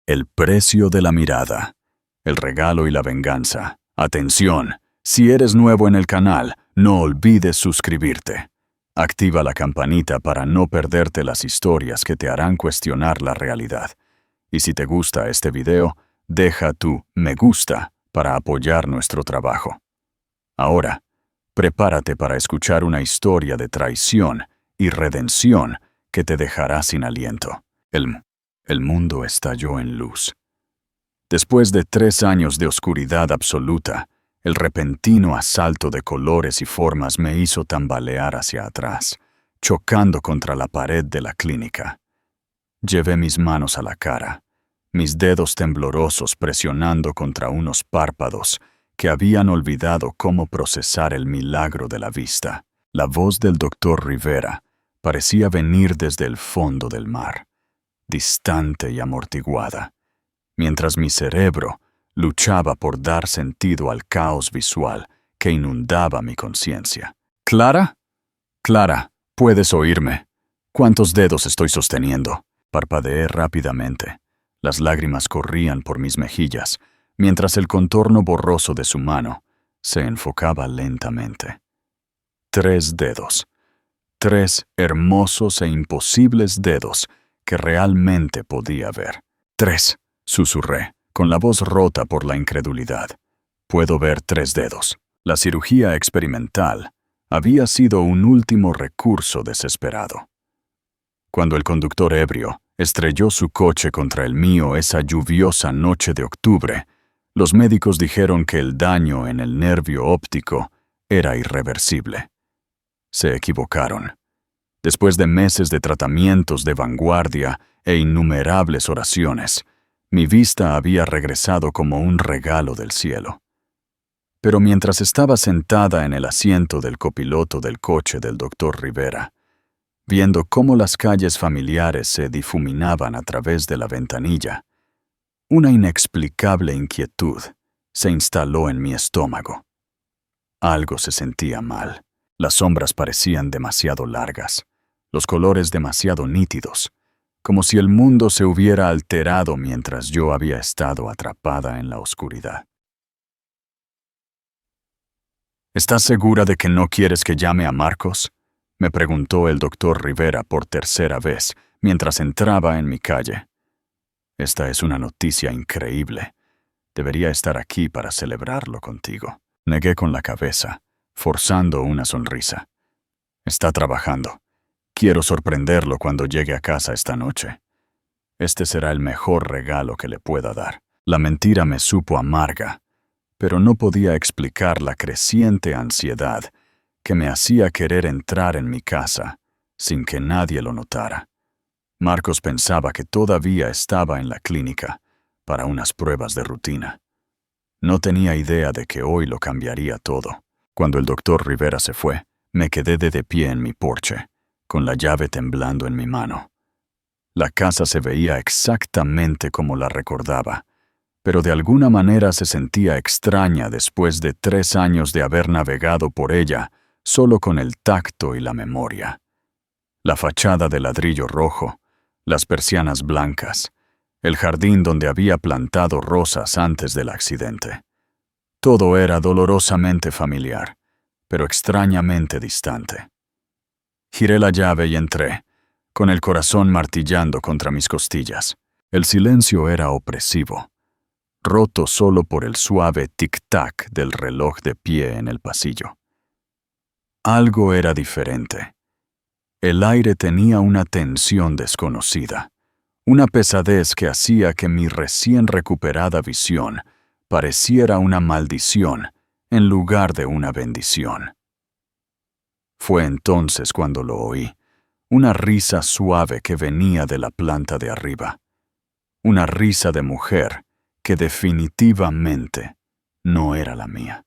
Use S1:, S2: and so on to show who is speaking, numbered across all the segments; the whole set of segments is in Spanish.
S1: El precio de la mirada. El regalo y la venganza. Atención, si eres nuevo en el canal, no olvides suscribirte. Activa la campanita para no perderte las historias que te harán cuestionar la realidad. Y si te gusta este video, deja tu me gusta para apoyar nuestro trabajo. Ahora, prepárate para escuchar una historia de traición y redención que te dejará sin aliento. El mundo estalló en luz. Después de 3 años de oscuridad absoluta, el repentino asalto de colores y formas me hizo tambalear hacia atrás, chocando contra la pared de la clínica. Llevé mis manos a la cara, mis dedos temblorosos presionando contra unos párpados que habían olvidado cómo procesar el milagro de la vista. La voz del doctor Rivera parecía venir desde el fondo del mar, distante y amortiguada, mientras mi cerebro luchaba por dar sentido al caos visual que inundaba mi conciencia. ¿Clara? Clara, ¿puedes oírme? ¿Cuántos dedos estoy sosteniendo? Parpadeé rápidamente. Las lágrimas corrían por mis mejillas, mientras el contorno borroso de su mano se enfocaba lentamente. 3 dedos. 3 hermosos e imposibles dedos que realmente podía ver. 3, susurré, con la voz rota por la incredulidad. Puedo ver 3 dedos. La cirugía experimental había sido un último recurso desesperado. Cuando el conductor ebrio estrelló su coche contra el mío esa lluviosa noche de octubre, los médicos dijeron que el daño en el nervio óptico era irreversible. Se equivocaron. Después de meses de tratamientos de vanguardia e innumerables oraciones, mi vista había regresado como un regalo del cielo. Pero mientras estaba sentada en el asiento del copiloto del coche del doctor Rivera, viendo cómo las calles familiares se difuminaban a través de la ventanilla, una inexplicable inquietud se instaló en mi estómago. Algo se sentía mal. Las sombras parecían demasiado largas, los colores demasiado nítidos, como si el mundo se hubiera alterado mientras yo había estado atrapada en la oscuridad. ¿Estás segura de que no quieres que llame a Marcos?, me preguntó el doctor Rivera por tercera vez mientras entraba en mi calle. Esta es una noticia increíble. Debería estar aquí para celebrarlo contigo. Negué con la cabeza, forzando una sonrisa. Está trabajando. Quiero sorprenderlo cuando llegue a casa esta noche. Este será el mejor regalo que le pueda dar. La mentira me supo amarga, pero no podía explicar la creciente ansiedad que me hacía querer entrar en mi casa sin que nadie lo notara. Marcos pensaba que todavía estaba en la clínica para unas pruebas de rutina. No tenía idea de que hoy lo cambiaría todo. Cuando el doctor Rivera se fue, me quedé de pie en mi porche, con la llave temblando en mi mano. La casa se veía exactamente como la recordaba, pero de alguna manera se sentía extraña después de 3 años de haber navegado por ella solo con el tacto y la memoria. La fachada de ladrillo rojo, las persianas blancas, el jardín donde había plantado rosas antes del accidente. Todo era dolorosamente familiar, pero extrañamente distante. Giré la llave y entré, con el corazón martillando contra mis costillas. El silencio era opresivo, roto solo por el suave tic-tac del reloj de pie en el pasillo. Algo era diferente. El aire tenía una tensión desconocida, una pesadez que hacía que mi recién recuperada visión pareciera una maldición en lugar de una bendición. Fue entonces cuando lo oí, una risa suave que venía de la planta de arriba, una risa de mujer que definitivamente no era la mía.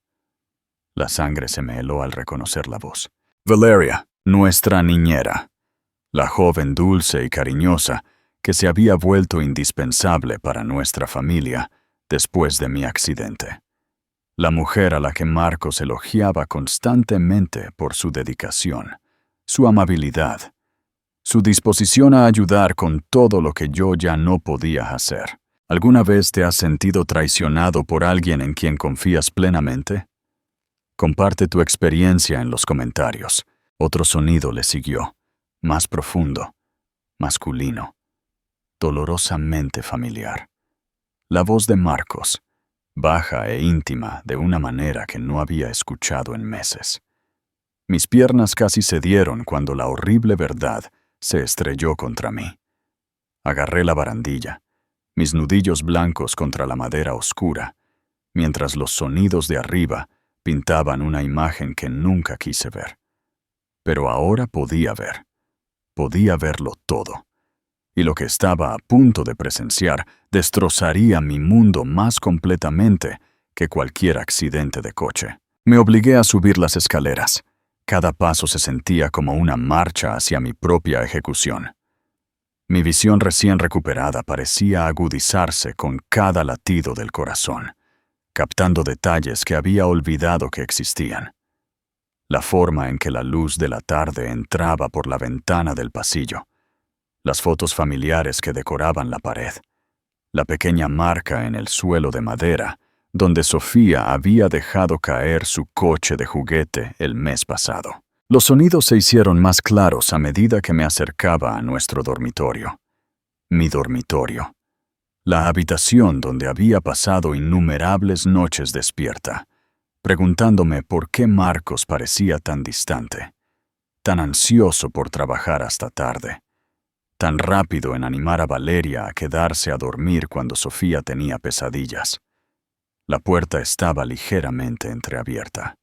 S1: La sangre se me heló al reconocer la voz. Valeria, nuestra niñera, la joven dulce y cariñosa que se había vuelto indispensable para nuestra familia después de mi accidente. La mujer a la que Marcos elogiaba constantemente por su dedicación, su amabilidad, su disposición a ayudar con todo lo que yo ya no podía hacer. ¿Alguna vez te has sentido traicionado por alguien en quien confías plenamente? Comparte tu experiencia en los comentarios. Otro sonido le siguió, más profundo, masculino, dolorosamente familiar. La voz de Marcos, baja e íntima de una manera que no había escuchado en meses. Mis piernas casi cedieron cuando la horrible verdad se estrelló contra mí. Agarré la barandilla, mis nudillos blancos contra la madera oscura, mientras los sonidos de arriba pintaban una imagen que nunca quise ver. Pero ahora podía verlo todo. Y lo que estaba a punto de presenciar destrozaría mi mundo más completamente que cualquier accidente de coche. Me obligué a subir las escaleras. Cada paso se sentía como una marcha hacia mi propia ejecución. Mi visión recién recuperada parecía agudizarse con cada latido del corazón, captando detalles que había olvidado que existían. La forma en que la luz de la tarde entraba por la ventana del pasillo, las fotos familiares que decoraban la pared, la pequeña marca en el suelo de madera donde Sofía había dejado caer su coche de juguete el mes pasado. Los sonidos se hicieron más claros a medida que me acercaba a nuestro dormitorio. Mi dormitorio. La habitación donde había pasado innumerables noches despierta, preguntándome por qué Marcos parecía tan distante, tan ansioso por trabajar hasta tarde, tan rápido en animar a Valeria a quedarse a dormir cuando Sofía tenía pesadillas. La puerta estaba ligeramente entreabierta.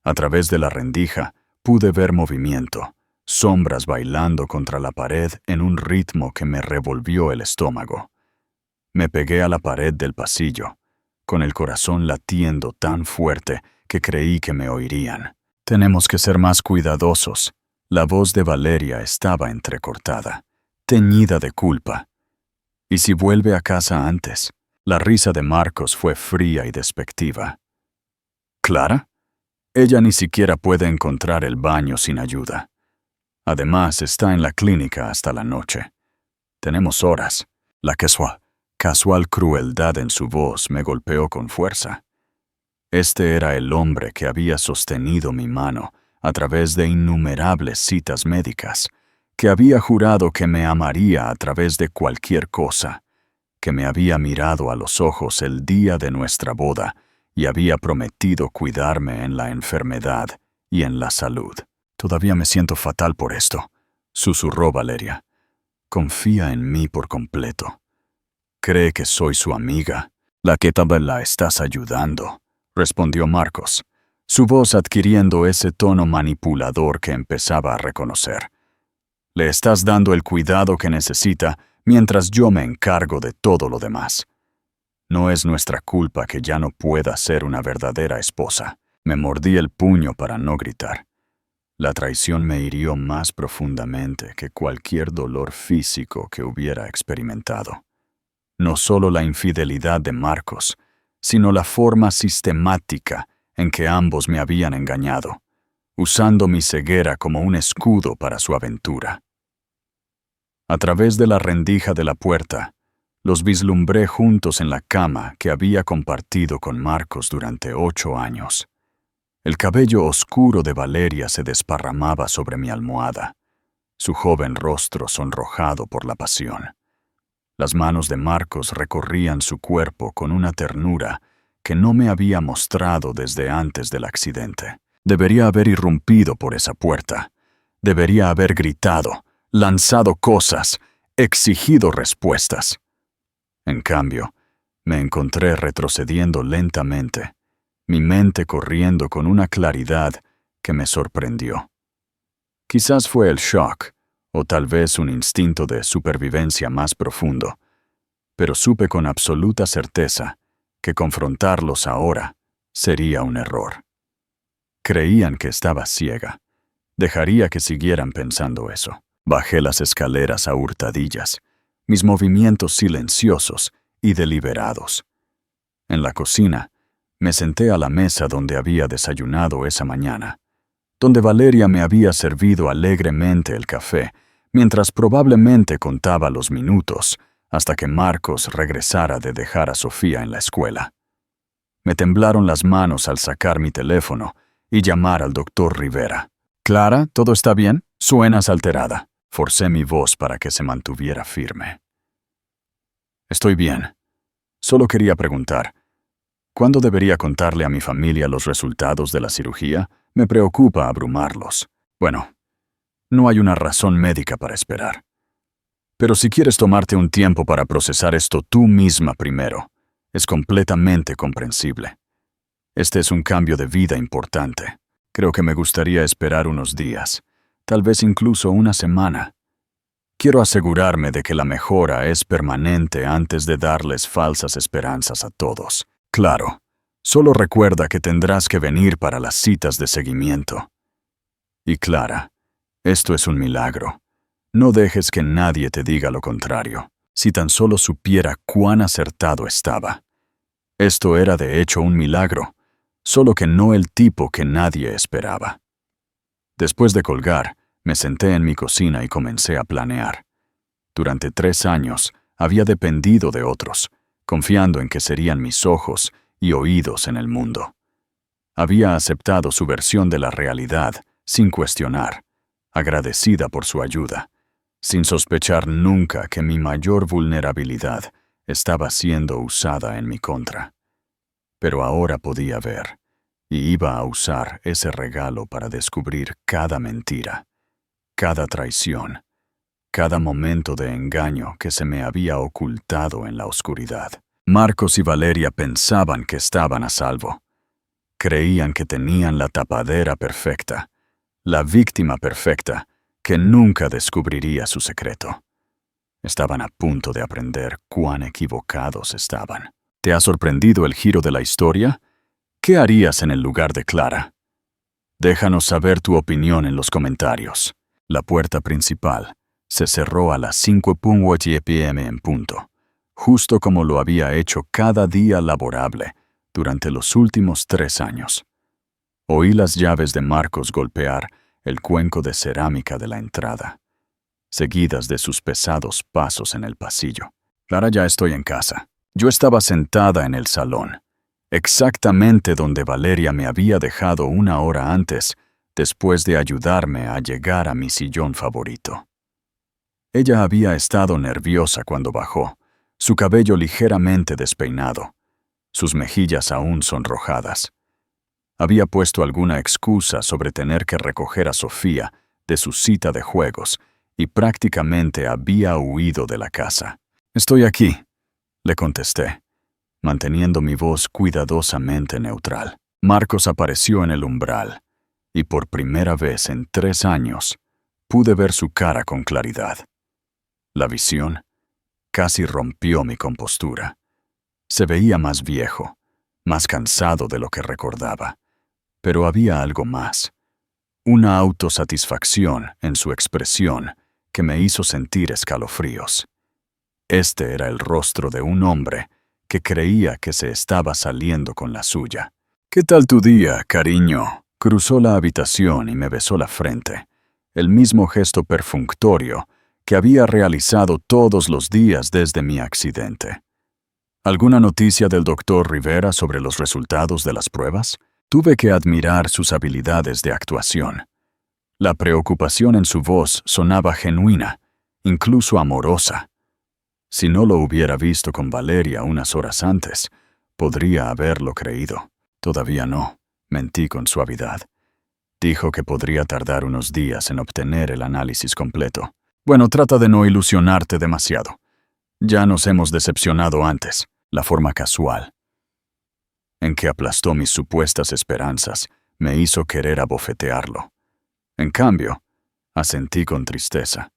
S1: A través de la rendija pude ver movimiento, sombras bailando contra la pared en un ritmo que me revolvió el estómago. Me pegué a la pared del pasillo, con el corazón latiendo tan fuerte que creí que me oirían. Tenemos que ser más cuidadosos. La voz de Valeria estaba entrecortada, teñida de culpa. ¿Y si vuelve a casa antes? La risa de Marcos fue fría y despectiva. ¿Clara? Ella ni siquiera puede encontrar el baño sin ayuda. Además, está en la clínica hasta la noche. Tenemos horas. La casual crueldad en su voz me golpeó con fuerza. Este era el hombre que había sostenido mi mano a través de innumerables citas médicas, que había jurado que me amaría a través de cualquier cosa, que me había mirado a los ojos el día de nuestra boda y había prometido cuidarme en la enfermedad y en la salud. Todavía me siento fatal por esto, susurró Valeria. Confía en mí por completo. Cree que soy su amiga, la que también la estás ayudando, respondió Marcos, su voz adquiriendo ese tono manipulador que empezaba a reconocer. Le estás dando el cuidado que necesita mientras yo me encargo de todo lo demás. No es nuestra culpa que ya no pueda ser una verdadera esposa. Me mordí el puño para no gritar. La traición me hirió más profundamente que cualquier dolor físico que hubiera experimentado. No solo la infidelidad de Marcos, sino la forma sistemática en que ambos me habían engañado, usando mi ceguera como un escudo para su aventura. A través de la rendija de la puerta, los vislumbré juntos en la cama que había compartido con Marcos durante 8 años. El cabello oscuro de Valeria se desparramaba sobre mi almohada, su joven rostro sonrojado por la pasión. Las manos de Marcos recorrían su cuerpo con una ternura que no me había mostrado desde antes del accidente. Debería haber irrumpido por esa puerta. Debería haber gritado, lanzado cosas, exigido respuestas. En cambio, me encontré retrocediendo lentamente, mi mente corriendo con una claridad que me sorprendió. Quizás fue el shock, o tal vez un instinto de supervivencia más profundo, pero supe con absoluta certeza que confrontarlos ahora sería un error. Creían que estaba ciega. Dejaría que siguieran pensando eso. Bajé las escaleras a hurtadillas, mis movimientos silenciosos y deliberados. En la cocina, me senté a la mesa donde había desayunado esa mañana, donde Valeria me había servido alegremente el café, mientras probablemente contaba los minutos hasta que Marcos regresara de dejar a Sofía en la escuela. Me temblaron las manos al sacar mi teléfono y llamar al doctor Rivera. «Clara, ¿todo está bien? Suenas alterada». Forcé mi voz para que se mantuviera firme. «Estoy bien. Solo quería preguntar, ¿cuándo debería contarle a mi familia los resultados de la cirugía? Me preocupa abrumarlos. Bueno, no hay una razón médica para esperar. Pero si quieres tomarte un tiempo para procesar esto tú misma primero, es completamente comprensible. Este es un cambio de vida importante. Creo que me gustaría esperar unos días, tal vez incluso una semana. Quiero asegurarme de que la mejora es permanente antes de darles falsas esperanzas a todos. Claro, solo recuerda que tendrás que venir para las citas de seguimiento. Y Clara, esto es un milagro. No dejes que nadie te diga lo contrario. Si tan solo supiera cuán acertado estaba. Esto era de hecho un milagro, solo que no el tipo que nadie esperaba. Después de colgar, me senté en mi cocina y comencé a planear. Durante 3 años había dependido de otros, confiando en que serían mis ojos y oídos en el mundo. Había aceptado su versión de la realidad sin cuestionar, agradecida por su ayuda, sin sospechar nunca que mi mayor vulnerabilidad estaba siendo usada en mi contra. Pero ahora podía ver, y iba a usar ese regalo para descubrir cada mentira, cada traición, cada momento de engaño que se me había ocultado en la oscuridad. Marcos y Valeria pensaban que estaban a salvo. Creían que tenían la tapadera perfecta, la víctima perfecta, que nunca descubriría su secreto. Estaban a punto de aprender cuán equivocados estaban. ¿Te ha sorprendido el giro de la historia? ¿Qué harías en el lugar de Clara? Déjanos saber tu opinión en los comentarios. La puerta principal se cerró a las 5:08 p.m. en punto, justo como lo había hecho cada día laborable durante los últimos 3 años. Oí las llaves de Marcos golpear el cuenco de cerámica de la entrada, seguidas de sus pesados pasos en el pasillo. Clara, ya estoy en casa. Yo estaba sentada en el salón, exactamente donde Valeria me había dejado 1 hora antes, después de ayudarme a llegar a mi sillón favorito. Ella había estado nerviosa cuando bajó, su cabello ligeramente despeinado, sus mejillas aún sonrojadas. Había puesto alguna excusa sobre tener que recoger a Sofía de su cita de juegos y prácticamente había huido de la casa. «Estoy aquí», le contesté, manteniendo mi voz cuidadosamente neutral. Marcos apareció en el umbral, y por primera vez en 3 años pude ver su cara con claridad. La visión casi rompió mi compostura. Se veía más viejo, más cansado de lo que recordaba. Pero había algo más, una autosatisfacción en su expresión que me hizo sentir escalofríos. Este era el rostro de un hombre que creía que se estaba saliendo con la suya. «¿Qué tal tu día, cariño?» Cruzó la habitación y me besó la frente, el mismo gesto perfunctorio que había realizado todos los días desde mi accidente. ¿Alguna noticia del doctor Rivera sobre los resultados de las pruebas? Tuve que admirar sus habilidades de actuación. La preocupación en su voz sonaba genuina, incluso amorosa. Si no lo hubiera visto con Valeria unas horas antes, podría haberlo creído. Todavía no, mentí con suavidad. Dijo que podría tardar unos días en obtener el análisis completo. Bueno, trata de no ilusionarte demasiado. Ya nos hemos decepcionado antes, la forma casual en que aplastó mis supuestas esperanzas me hizo querer abofetearlo. En cambio, asentí con tristeza,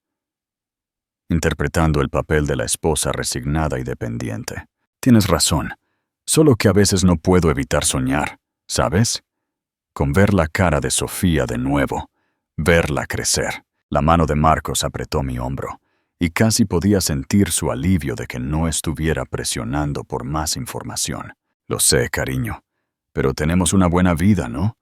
S1: interpretando el papel de la esposa resignada y dependiente. Tienes razón, solo que a veces no puedo evitar soñar, ¿sabes? Con ver la cara de Sofía de nuevo, verla crecer. La mano de Marcos apretó mi hombro, y casi podía sentir su alivio de que no estuviera presionando por más información. Lo sé, cariño, pero tenemos una buena vida, ¿no?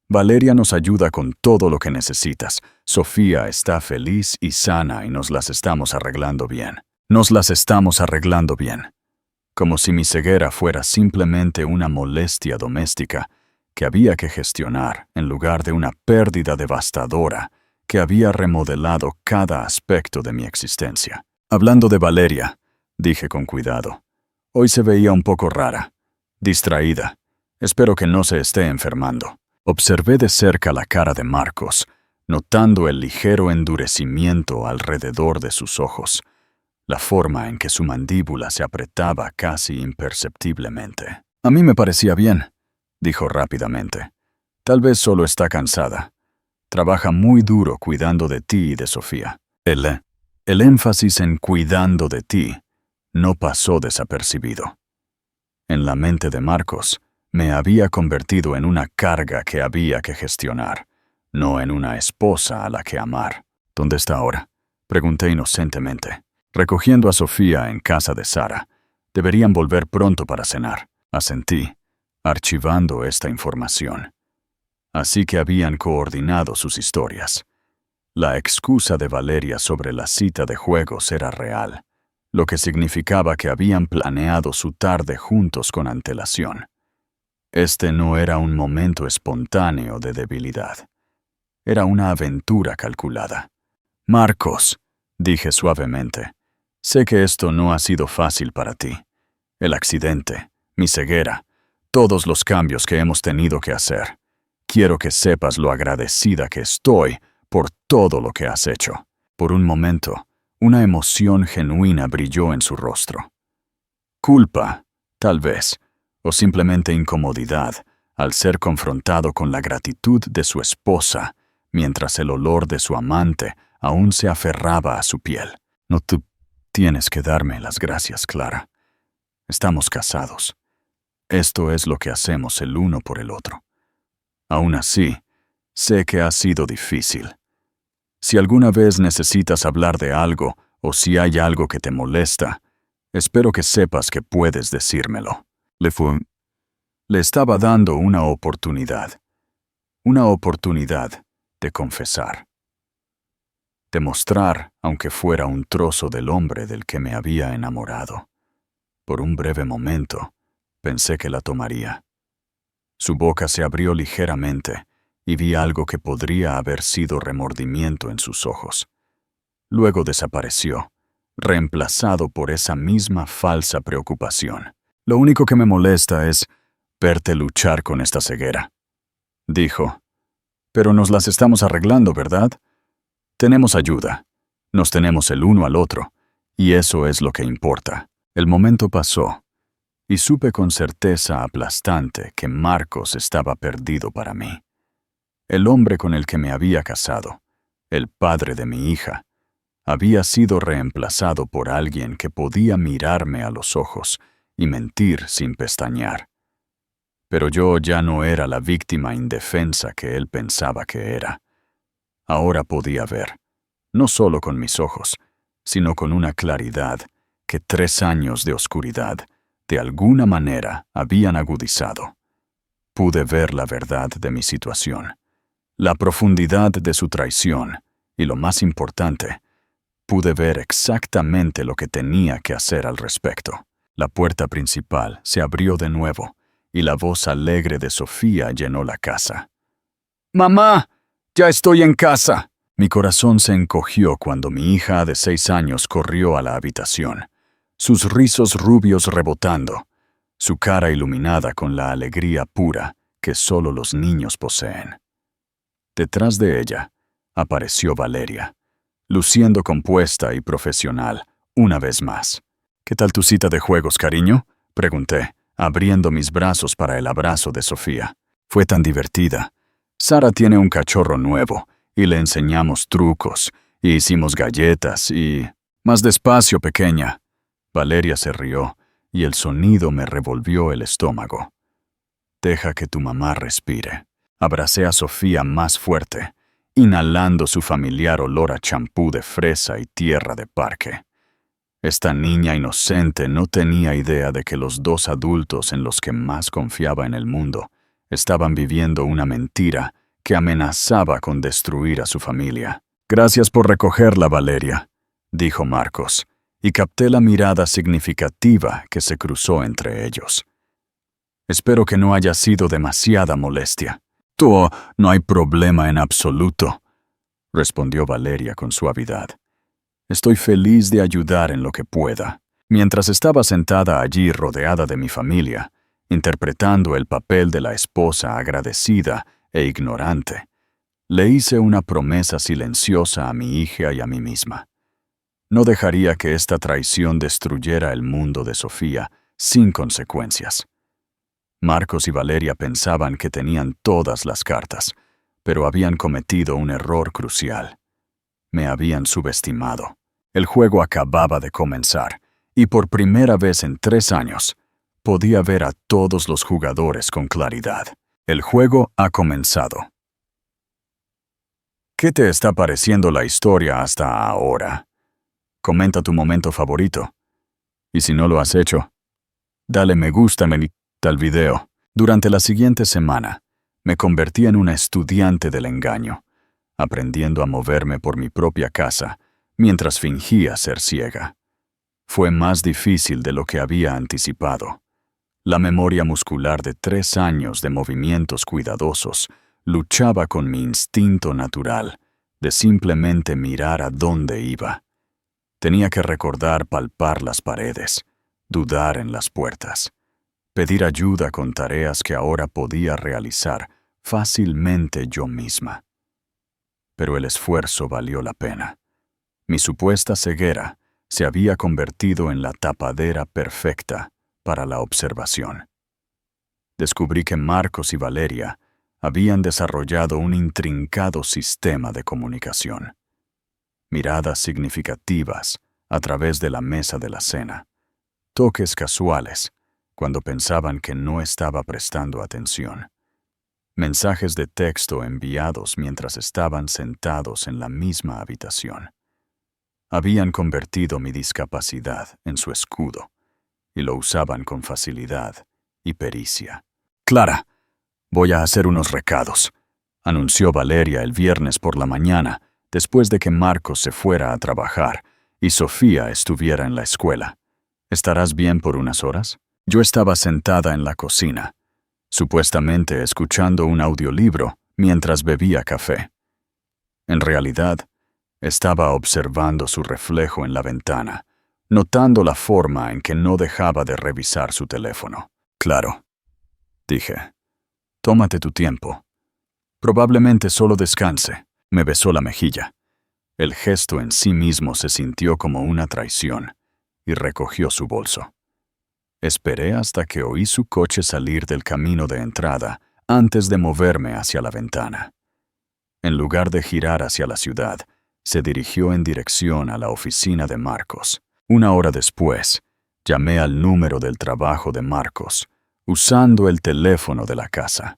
S1: Valeria nos ayuda con todo lo que necesitas. Sofía está feliz y sana y nos las estamos arreglando bien. Nos las estamos arreglando bien. Como si mi ceguera fuera simplemente una molestia doméstica que había que gestionar en lugar de una pérdida devastadora que había remodelado cada aspecto de mi existencia. Hablando de Valeria, dije con cuidado. Hoy se veía un poco rara, distraída. Espero que no se esté enfermando. Observé de cerca la cara de Marcos, notando el ligero endurecimiento alrededor de sus ojos, la forma en que su mandíbula se apretaba casi imperceptiblemente. A mí me parecía bien, dijo rápidamente. Tal vez solo está cansada. Trabaja muy duro cuidando de ti y de Sofía. El énfasis en cuidando de ti no pasó desapercibido. En la mente de Marcos, me había convertido en una carga que había que gestionar, no en una esposa a la que amar. ¿Dónde está ahora?, pregunté inocentemente. Recogiendo a Sofía en casa de Sara. Deberían volver pronto para cenar. Asentí, archivando esta información. Así que habían coordinado sus historias. La excusa de Valeria sobre la cita de juegos era real, lo que significaba que habían planeado su tarde juntos con antelación. Este no era un momento espontáneo de debilidad. Era una aventura calculada. Marcos, dije suavemente, sé que esto no ha sido fácil para ti. El accidente, mi ceguera, todos los cambios que hemos tenido que hacer. Quiero que sepas lo agradecida que estoy por todo lo que has hecho. Por un momento, una emoción genuina brilló en su rostro. Culpa, tal vez, o simplemente incomodidad, al ser confrontado con la gratitud de su esposa, mientras el olor de su amante aún se aferraba a su piel. No, tú tienes que darme las gracias, Clara. Estamos casados. Esto es lo que hacemos el uno por el otro. Aún así, sé que ha sido difícil. Si alguna vez necesitas hablar de algo o si hay algo que te molesta, espero que sepas que puedes decírmelo. Le estaba dando una oportunidad de confesar. De mostrar, aunque fuera un trozo del hombre del que me había enamorado. Por un breve momento, pensé que la tomaría. Su boca se abrió ligeramente y vi algo que podría haber sido remordimiento en sus ojos. Luego desapareció, reemplazado por esa misma falsa preocupación. Lo único que me molesta es verte luchar con esta ceguera, dijo. Pero nos las estamos arreglando, ¿verdad? Tenemos ayuda, nos tenemos el uno al otro, y eso es lo que importa. El momento pasó, y supe con certeza aplastante que Marcos estaba perdido para mí. El hombre con el que me había casado, el padre de mi hija, había sido reemplazado por alguien que podía mirarme a los ojos y mentir sin pestañear. Pero yo ya no era la víctima indefensa que él pensaba que era. Ahora podía ver, no solo con mis ojos, sino con una claridad que 3 años de oscuridad, de alguna manera, habían agudizado. Pude ver la verdad de mi situación, la profundidad de su traición, y lo más importante, pude ver exactamente lo que tenía que hacer al respecto. La puerta principal se abrió de nuevo, y la voz alegre de Sofía llenó la casa. ¡Mamá! ¡Ya estoy en casa! Mi corazón se encogió cuando mi hija de 6 años corrió a la habitación, sus rizos rubios rebotando, su cara iluminada con la alegría pura que solo los niños poseen. Detrás de ella apareció Valeria, luciendo compuesta y profesional una vez más. ¿Qué tal tu cita de juegos, cariño?, pregunté, abriendo mis brazos para el abrazo de Sofía. Fue tan divertida. Sara tiene un cachorro nuevo, y le enseñamos trucos, y hicimos galletas, y... Más despacio, pequeña. Valeria se rió, y el sonido me revolvió el estómago. Deja que tu mamá respire. Abracé a Sofía más fuerte, inhalando su familiar olor a champú de fresa y tierra de parque. Esta niña inocente no tenía idea de que los 2 adultos en los que más confiaba en el mundo estaban viviendo una mentira que amenazaba con destruir a su familia. Gracias por recogerla, Valeria, dijo Marcos, y capté la mirada significativa que se cruzó entre ellos. Espero que no haya sido demasiada molestia. Tú, no hay problema en absoluto, respondió Valeria con suavidad. Estoy feliz de ayudar en lo que pueda. Mientras estaba sentada allí rodeada de mi familia, interpretando el papel de la esposa agradecida e ignorante, le hice una promesa silenciosa a mi hija y a mí misma. No dejaría que esta traición destruyera el mundo de Sofía sin consecuencias. Marcos y Valeria pensaban que tenían todas las cartas, pero habían cometido un error crucial. Me habían subestimado. El juego acababa de comenzar, y por primera vez en 3 años, podía ver a todos los jugadores con claridad. El juego ha comenzado. ¿Qué te está pareciendo la historia hasta ahora? Comenta tu momento favorito. Y si no lo has hecho, dale me gusta al video. Durante la siguiente semana, me convertí en una estudiante del engaño, aprendiendo a moverme por mi propia casa, mientras fingía ser ciega. Fue más difícil de lo que había anticipado. La memoria muscular de 3 años de movimientos cuidadosos luchaba con mi instinto natural de simplemente mirar a dónde iba. Tenía que recordar palpar las paredes, dudar en las puertas, pedir ayuda con tareas que ahora podía realizar fácilmente yo misma. Pero el esfuerzo valió la pena. Mi supuesta ceguera se había convertido en la tapadera perfecta para la observación. Descubrí que Marcos y Valeria habían desarrollado un intrincado sistema de comunicación. Miradas significativas a través de la mesa de la cena, toques casuales cuando pensaban que no estaba prestando atención, mensajes de texto enviados mientras estaban sentados en la misma habitación. Habían convertido mi discapacidad en su escudo y lo usaban con facilidad y pericia. «Clara, voy a hacer unos recados», anunció Valeria el viernes por la mañana, después de que Marcos se fuera a trabajar y Sofía estuviera en la escuela. «¿Estarás bien por unas horas?» Yo estaba sentada en la cocina, supuestamente escuchando un audiolibro mientras bebía café. En realidad, estaba observando su reflejo en la ventana, notando la forma en que no dejaba de revisar su teléfono. «Claro», dije. «Tómate tu tiempo. Probablemente solo descanse». Me besó la mejilla. El gesto en sí mismo se sintió como una traición, y recogió su bolso. Esperé hasta que oí su coche salir del camino de entrada antes de moverme hacia la ventana. En lugar de girar hacia la ciudad, se dirigió en dirección a la oficina de Marcos. 1 hora después, llamé al número del trabajo de Marcos, usando el teléfono de la casa.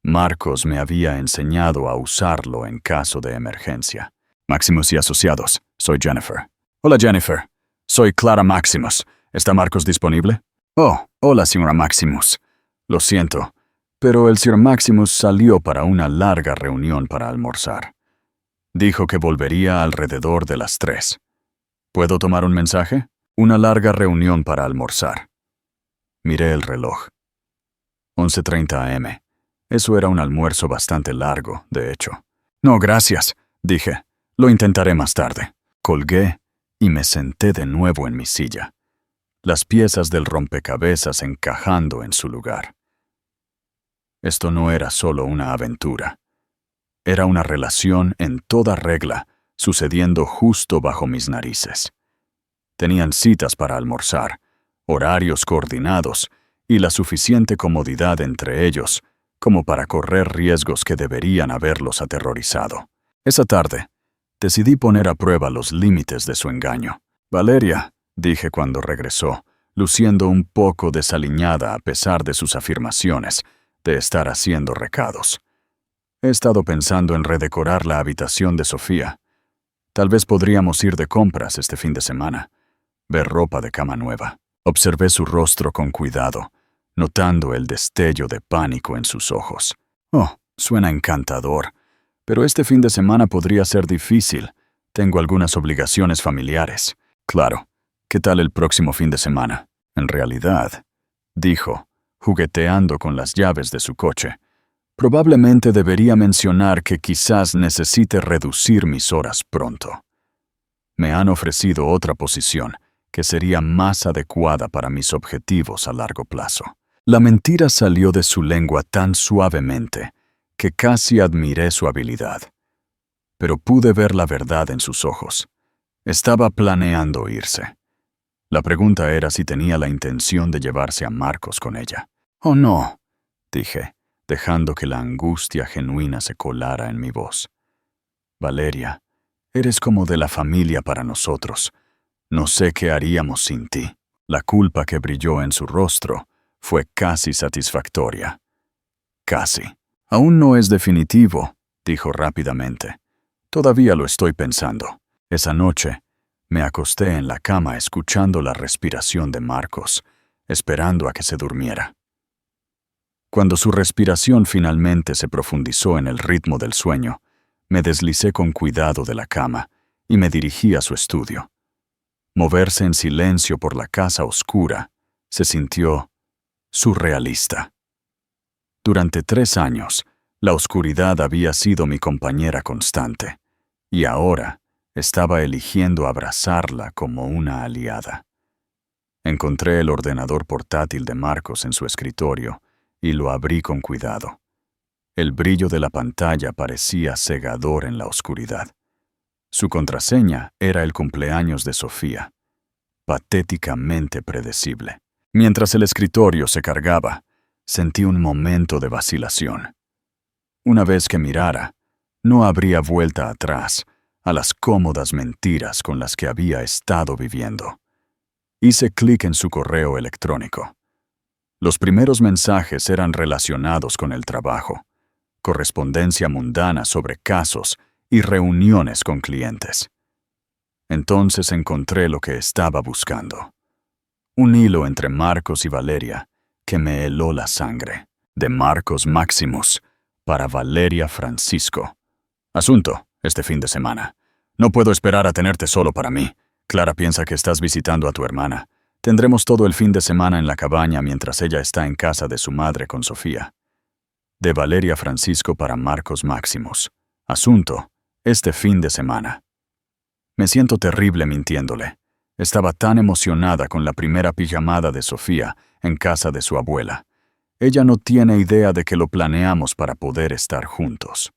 S1: Marcos me había enseñado a usarlo en caso de emergencia. «Maximus y Asociados, soy Jennifer». «Hola, Jennifer. Soy Clara Maximus. ¿Está Marcos disponible?» «Oh, hola, señora Maximus. Lo siento, pero el señor Maximus salió para una larga reunión para almorzar. Dijo que volvería alrededor de las 3. ¿Puedo tomar un mensaje?» «Una larga reunión para almorzar». Miré el reloj. 11:30 a.m. Eso era un almuerzo bastante largo, de hecho. «No, gracias», dije. «Lo intentaré más tarde». Colgué y me senté de nuevo en mi silla, las piezas del rompecabezas encajando en su lugar. Esto no era solo una aventura. Era una relación en toda regla, sucediendo justo bajo mis narices. Tenían citas para almorzar, horarios coordinados y la suficiente comodidad entre ellos como para correr riesgos que deberían haberlos aterrorizado. Esa tarde, decidí poner a prueba los límites de su engaño. «Valeria», dije cuando regresó, luciendo un poco desaliñada a pesar de sus afirmaciones de estar haciendo recados. «He estado pensando en redecorar la habitación de Sofía. Tal vez podríamos ir de compras este fin de semana, ver ropa de cama nueva». Observé su rostro con cuidado, notando el destello de pánico en sus ojos. «Oh, suena encantador, pero este fin de semana podría ser difícil. Tengo algunas obligaciones familiares». «Claro», ¿Qué tal el próximo fin de semana? En realidad, dijo, jugueteando con las llaves de su coche, probablemente debería mencionar que quizás necesite reducir mis horas pronto. Me han ofrecido otra posición que sería más adecuada para mis objetivos a largo plazo. La mentira salió de su lengua tan suavemente que casi admiré su habilidad. Pero pude ver la verdad en sus ojos. Estaba planeando irse. La pregunta era si tenía la intención de llevarse a Marcos con ella. «Oh, no», dije, dejando que la angustia genuina se colara en mi voz. «Valeria, eres como de la familia para nosotros. No sé qué haríamos sin ti». La culpa que brilló en su rostro fue casi satisfactoria. Casi. «Aún no es definitivo», dijo rápidamente. «Todavía lo estoy pensando». Esa noche, me acosté en la cama escuchando la respiración de Marcos, esperando a que se durmiera. Cuando su respiración finalmente se profundizó en el ritmo del sueño, me deslicé con cuidado de la cama y me dirigí a su estudio. Moverse en silencio por la casa oscura se sintió surrealista. Durante 3 años, la oscuridad había sido mi compañera constante, y ahora estaba eligiendo abrazarla como una aliada. Encontré el ordenador portátil de Marcos en su escritorio y lo abrí con cuidado. El brillo de la pantalla parecía cegador en la oscuridad. Su contraseña era el cumpleaños de Sofía, patéticamente predecible. Mientras el escritorio se cargaba, sentí un momento de vacilación. Una vez que mirara, no habría vuelta atrás a las cómodas mentiras con las que había estado viviendo. Hice clic en su correo electrónico. Los primeros mensajes eran relacionados con el trabajo, correspondencia mundana sobre casos y reuniones con clientes. Entonces encontré lo que estaba buscando. Un hilo entre Marcos y Valeria que me heló la sangre. De Marcos Maximus para Valeria Francisco. Asunto, este fin de semana. No puedo esperar a tenerte solo para mí. Clara piensa que estás visitando a tu hermana. Tendremos todo el fin de semana en la cabaña mientras ella está en casa de su madre con Sofía. De Valeria Francisco para Marcos Maximus. Asunto, este fin de semana. Me siento terrible mintiéndole. Estaba tan emocionada con la primera pijamada de Sofía en casa de su abuela. Ella no tiene idea de que lo planeamos para poder estar juntos.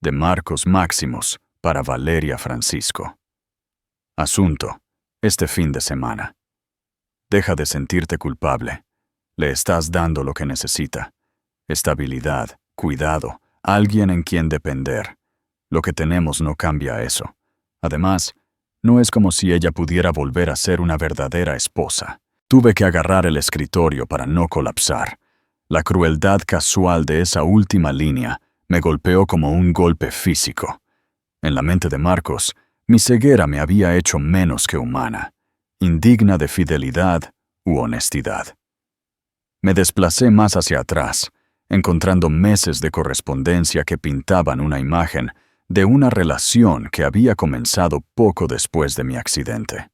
S1: De Marcos Maximus para Valeria Francisco. Asunto, este fin de semana. Deja de sentirte culpable. Le estás dando lo que necesita. Estabilidad, cuidado, alguien en quien depender. Lo que tenemos no cambia eso. Además, no es como si ella pudiera volver a ser una verdadera esposa. Tuve que agarrar el escritorio para no colapsar. La crueldad casual de esa última línea me golpeó como un golpe físico. En la mente de Marcos, mi ceguera me había hecho menos que humana, indigna de fidelidad u honestidad. Me desplacé más hacia atrás, encontrando meses de correspondencia que pintaban una imagen de una relación que había comenzado poco después de mi accidente.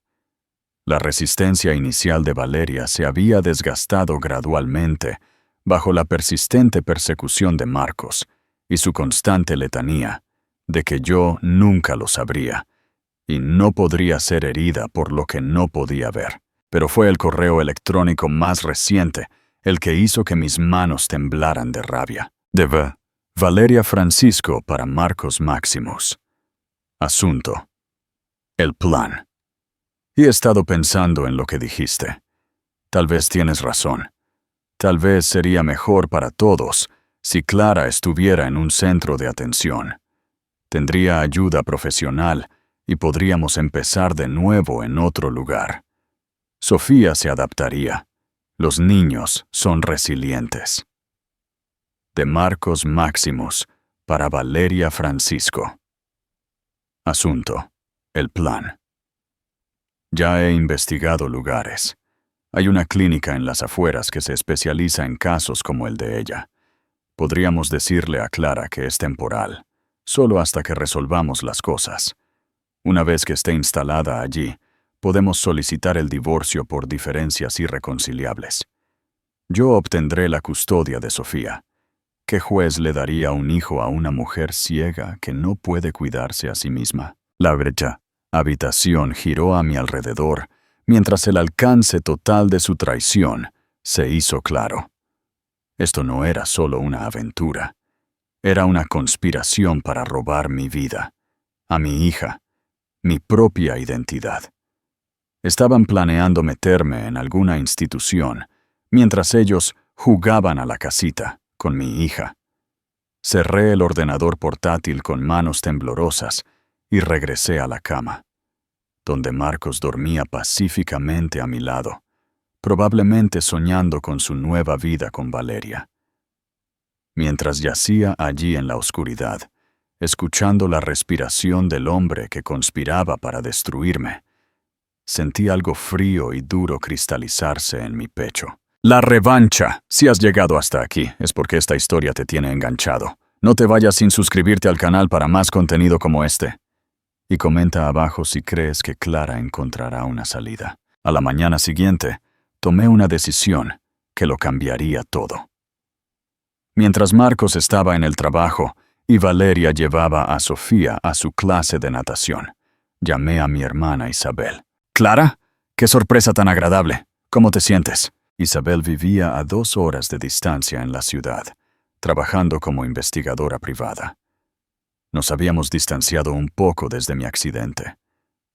S1: La resistencia inicial de Valeria se había desgastado gradualmente bajo la persistente persecución de Marcos y su constante letanía de que yo nunca lo sabría y no podría ser herida por lo que no podía ver. Pero fue el correo electrónico más reciente el que hizo que mis manos temblaran de rabia. De Valeria Francisco para Marcos Maximus. Asunto. El plan. Y he estado pensando en lo que dijiste. Tal vez tienes razón. Tal vez sería mejor para todos si Clara estuviera en un centro de atención. Tendría ayuda profesional y podríamos empezar de nuevo en otro lugar. Sofía se adaptaría. Los niños son resilientes. De Marcos Maximus para Valeria Francisco. Asunto. El plan. Ya he investigado lugares. Hay una clínica en las afueras que se especializa en casos como el de ella. Podríamos decirle a Clara que es temporal, solo hasta que resolvamos las cosas. Una vez que esté instalada allí, podemos solicitar el divorcio por diferencias irreconciliables. Yo obtendré la custodia de Sofía. ¿Qué juez le daría un hijo a una mujer ciega que no puede cuidarse a sí misma? La brecha habitación giró a mi alrededor, mientras el alcance total de su traición se hizo claro. Esto no era solo una aventura. Era una conspiración para robar mi vida, a mi hija, mi propia identidad. Estaban planeando meterme en alguna institución, mientras ellos jugaban a la casita con mi hija. Cerré el ordenador portátil con manos temblorosas y regresé a la cama, donde Marcos dormía pacíficamente a mi lado, probablemente soñando con su nueva vida con Valeria. Mientras yacía allí en la oscuridad, escuchando la respiración del hombre que conspiraba para destruirme, sentí algo frío y duro cristalizarse en mi pecho. La revancha. Si has llegado hasta aquí, es porque esta historia te tiene enganchado. No te vayas sin suscribirte al canal para más contenido como este. Y comenta abajo si crees que Clara encontrará una salida. A la mañana siguiente, tomé una decisión que lo cambiaría todo. Mientras Marcos estaba en el trabajo y Valeria llevaba a Sofía a su clase de natación, llamé a mi hermana Isabel. «Clara, qué sorpresa tan agradable. ¿Cómo te sientes?» Isabel vivía a 2 horas de distancia en la ciudad, trabajando como investigadora privada. Nos habíamos distanciado un poco desde mi accidente,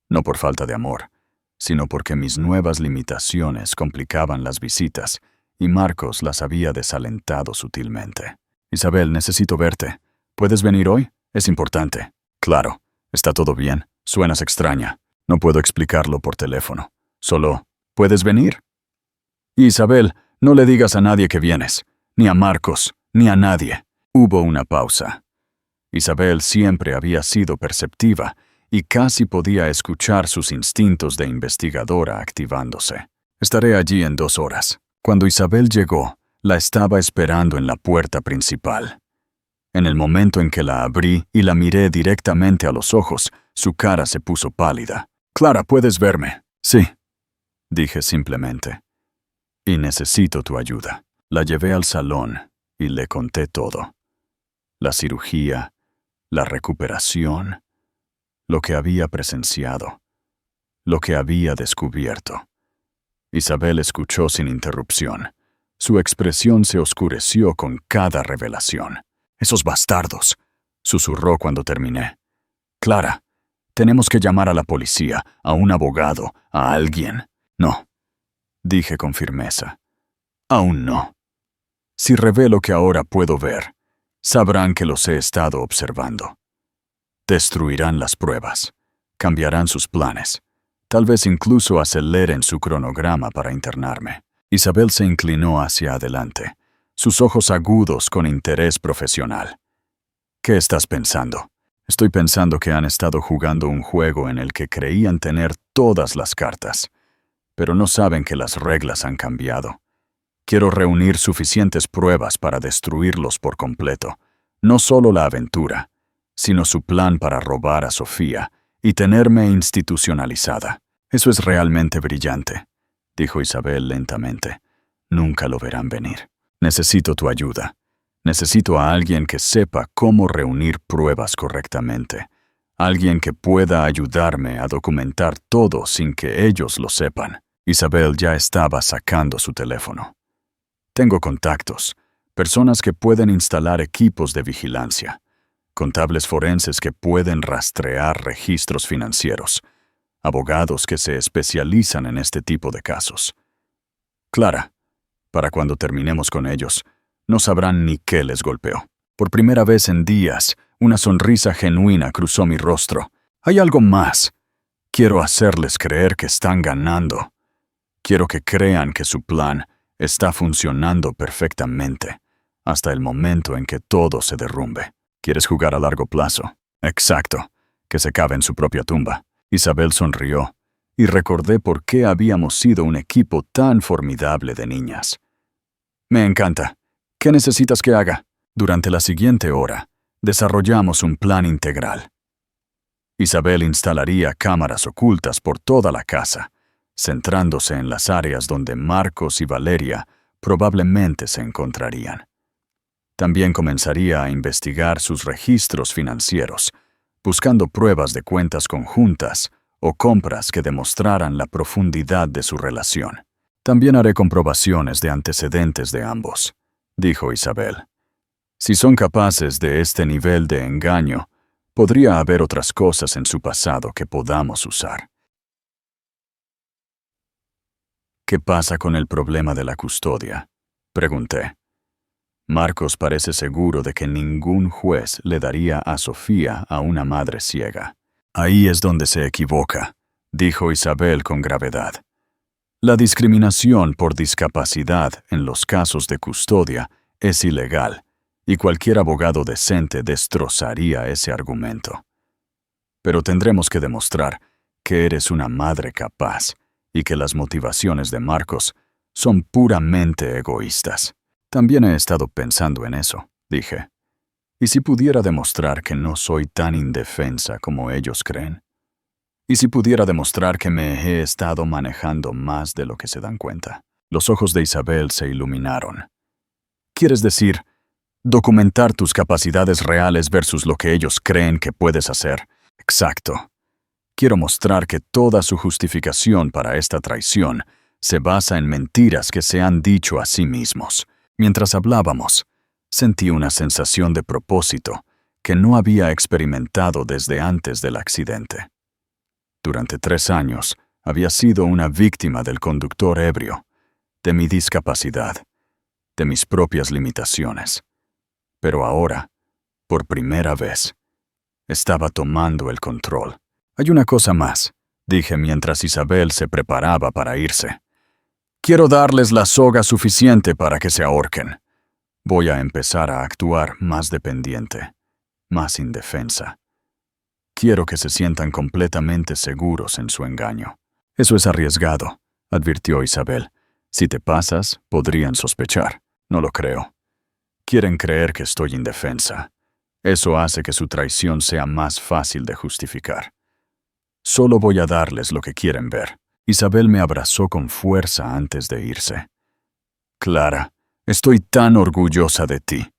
S1: no por falta de amor, sino porque mis nuevas limitaciones complicaban las visitas y Marcos las había desalentado sutilmente. «Isabel, necesito verte. ¿Puedes venir hoy? Es importante». «Claro. ¿Está todo bien? Suenas extraña. No puedo explicarlo por teléfono. Solo, ¿puedes venir?» «Isabel, no le digas a nadie que vienes. Ni a Marcos, ni a nadie». Hubo una pausa. Isabel siempre había sido perceptiva y casi podía escuchar sus instintos de investigadora activándose. «Estaré allí en 2 horas». Cuando Isabel llegó, la estaba esperando en la puerta principal. En el momento en que la abrí y la miré directamente a los ojos, su cara se puso pálida. «Clara, ¿puedes verme?» «Sí», dije simplemente. «Y necesito tu ayuda». La llevé al salón y le conté todo. La cirugía, la recuperación, lo que había presenciado, lo que había descubierto. Isabel escuchó sin interrupción. Su expresión se oscureció con cada revelación. «Esos bastardos», susurró cuando terminé. «Clara, tenemos que llamar a la policía, a un abogado, a alguien». «No», dije con firmeza. «Aún no. Si revelo que ahora puedo ver, sabrán que los he estado observando. Destruirán las pruebas, cambiarán sus planes, tal vez incluso aceleren su cronograma para internarme». Isabel se inclinó hacia adelante, sus ojos agudos con interés profesional. «¿Qué estás pensando?» «Estoy pensando que han estado jugando un juego en el que creían tener todas las cartas, pero no saben que las reglas han cambiado. Quiero reunir suficientes pruebas para destruirlos por completo, no solo la aventura, sino su plan para robar a Sofía y tenerme institucionalizada». «Eso es realmente brillante», dijo Isabel lentamente. «Nunca lo verán venir. Necesito tu ayuda. Necesito a alguien que sepa cómo reunir pruebas correctamente. Alguien que pueda ayudarme a documentar todo sin que ellos lo sepan». Isabel ya estaba sacando su teléfono. «Tengo contactos, personas que pueden instalar equipos de vigilancia, contables forenses que pueden rastrear registros financieros, abogados que se especializan en este tipo de casos. Clara, para cuando terminemos con ellos, no sabrán ni qué les golpeó». Por primera vez en días, una sonrisa genuina cruzó mi rostro. «Hay algo más. Quiero hacerles creer que están ganando. Quiero que crean que su plan está funcionando perfectamente, hasta el momento en que todo se derrumbe». «¿Quieres jugar a largo plazo?» «Exacto. Que se cabe en su propia tumba». Isabel sonrió, y recordé por qué habíamos sido un equipo tan formidable de niñas. «Me encanta. ¿Qué necesitas que haga?» Durante la siguiente hora, desarrollamos un plan integral. Isabel instalaría cámaras ocultas por toda la casa, centrándose en las áreas donde Marcos y Valeria probablemente se encontrarían. También comenzaría a investigar sus registros financieros, buscando pruebas de cuentas conjuntas o compras que demostraran la profundidad de su relación. También haré comprobaciones de antecedentes de ambos, dijo Isabel. Si son capaces de este nivel de engaño, podría haber otras cosas en su pasado que podamos usar. ¿Qué pasa con el problema de la custodia?, pregunté. Marcos parece seguro de que ningún juez le daría a Sofía a una madre ciega. Ahí es donde se equivoca, dijo Isabel con gravedad. La discriminación por discapacidad en los casos de custodia es ilegal, y cualquier abogado decente destrozaría ese argumento. Pero tendremos que demostrar que eres una madre capaz y que las motivaciones de Marcos son puramente egoístas. También he estado pensando en eso, dije. ¿Y si pudiera demostrar que no soy tan indefensa como ellos creen? ¿Y si pudiera demostrar que me he estado manejando más de lo que se dan cuenta? Los ojos de Isabel se iluminaron. ¿Quieres decir, documentar tus capacidades reales versus lo que ellos creen que puedes hacer? Exacto. Quiero mostrar que toda su justificación para esta traición se basa en mentiras que se han dicho a sí mismos. Mientras hablábamos, sentí una sensación de propósito que no había experimentado desde antes del accidente. Durante 3 años, había sido una víctima del conductor ebrio, de mi discapacidad, de mis propias limitaciones. Pero ahora, por primera vez, estaba tomando el control. Hay una cosa más, dije mientras Isabel se preparaba para irse. Quiero darles la soga suficiente para que se ahorquen. Voy a empezar a actuar más dependiente, más indefensa. Quiero que se sientan completamente seguros en su engaño. Eso es arriesgado, advirtió Isabel. Si te pasas, podrían sospechar. No lo creo. Quieren creer que estoy indefensa. Eso hace que su traición sea más fácil de justificar. Solo voy a darles lo que quieren ver. Isabel me abrazó con fuerza antes de irse. Clara, estoy tan orgullosa de ti.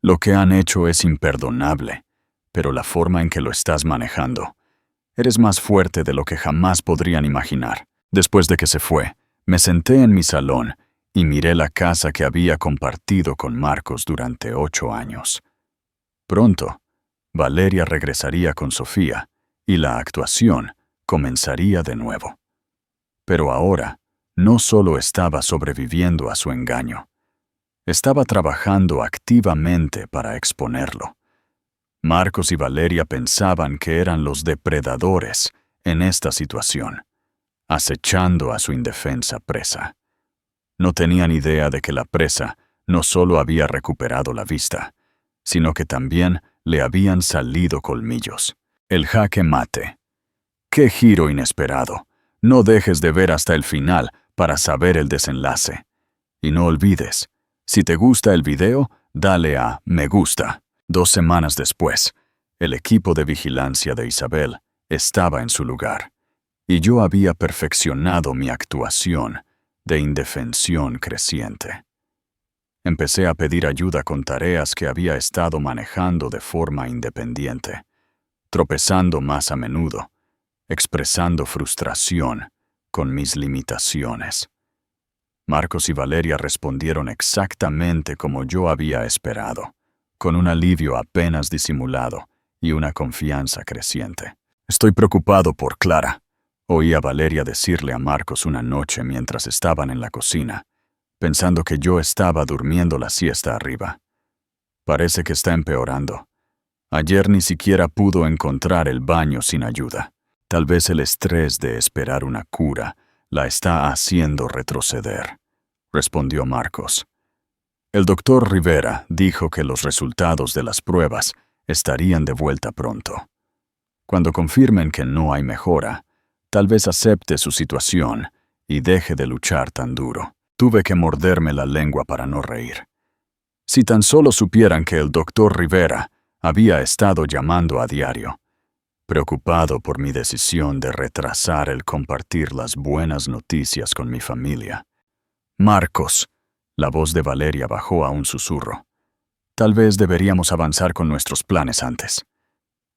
S1: Lo que han hecho es imperdonable, pero la forma en que lo estás manejando. Eres más fuerte de lo que jamás podrían imaginar. Después de que se fue, me senté en mi salón y miré la casa que había compartido con Marcos durante 8 años. Pronto, Valeria regresaría con Sofía y la actuación comenzaría de nuevo. Pero ahora, no solo estaba sobreviviendo a su engaño, estaba trabajando activamente para exponerlo. Marcos y Valeria pensaban que eran los depredadores en esta situación, acechando a su indefensa presa. No tenían idea de que la presa no solo había recuperado la vista, sino que también le habían salido colmillos. El jaque mate. ¡Qué giro inesperado! No dejes de ver hasta el final para saber el desenlace. Y no olvides, si te gusta el video, dale a me gusta. 2 semanas después, el equipo de vigilancia de Isabel estaba en su lugar, y yo había perfeccionado mi actuación de indefensión creciente. Empecé a pedir ayuda con tareas que había estado manejando de forma independiente, tropezando más a menudo, expresando frustración con mis limitaciones. Marcos y Valeria respondieron exactamente como yo había esperado, con un alivio apenas disimulado y una confianza creciente. Estoy preocupado por Clara, oí a Valeria decirle a Marcos una noche mientras estaban en la cocina, pensando que yo estaba durmiendo la siesta arriba. Parece que está empeorando. Ayer ni siquiera pudo encontrar el baño sin ayuda. Tal vez el estrés de esperar una cura la está haciendo retroceder, respondió Marcos. El doctor Rivera dijo que los resultados de las pruebas estarían de vuelta pronto. Cuando confirmen que no hay mejora, tal vez acepte su situación y deje de luchar tan duro. Tuve que morderme la lengua para no reír. Si tan solo supieran que el doctor Rivera había estado llamando a diario. preocupado por mi decisión de retrasar el compartir las buenas noticias con mi familia. Marcos, la voz de Valeria bajó a un susurro. Tal vez deberíamos avanzar con nuestros planes antes.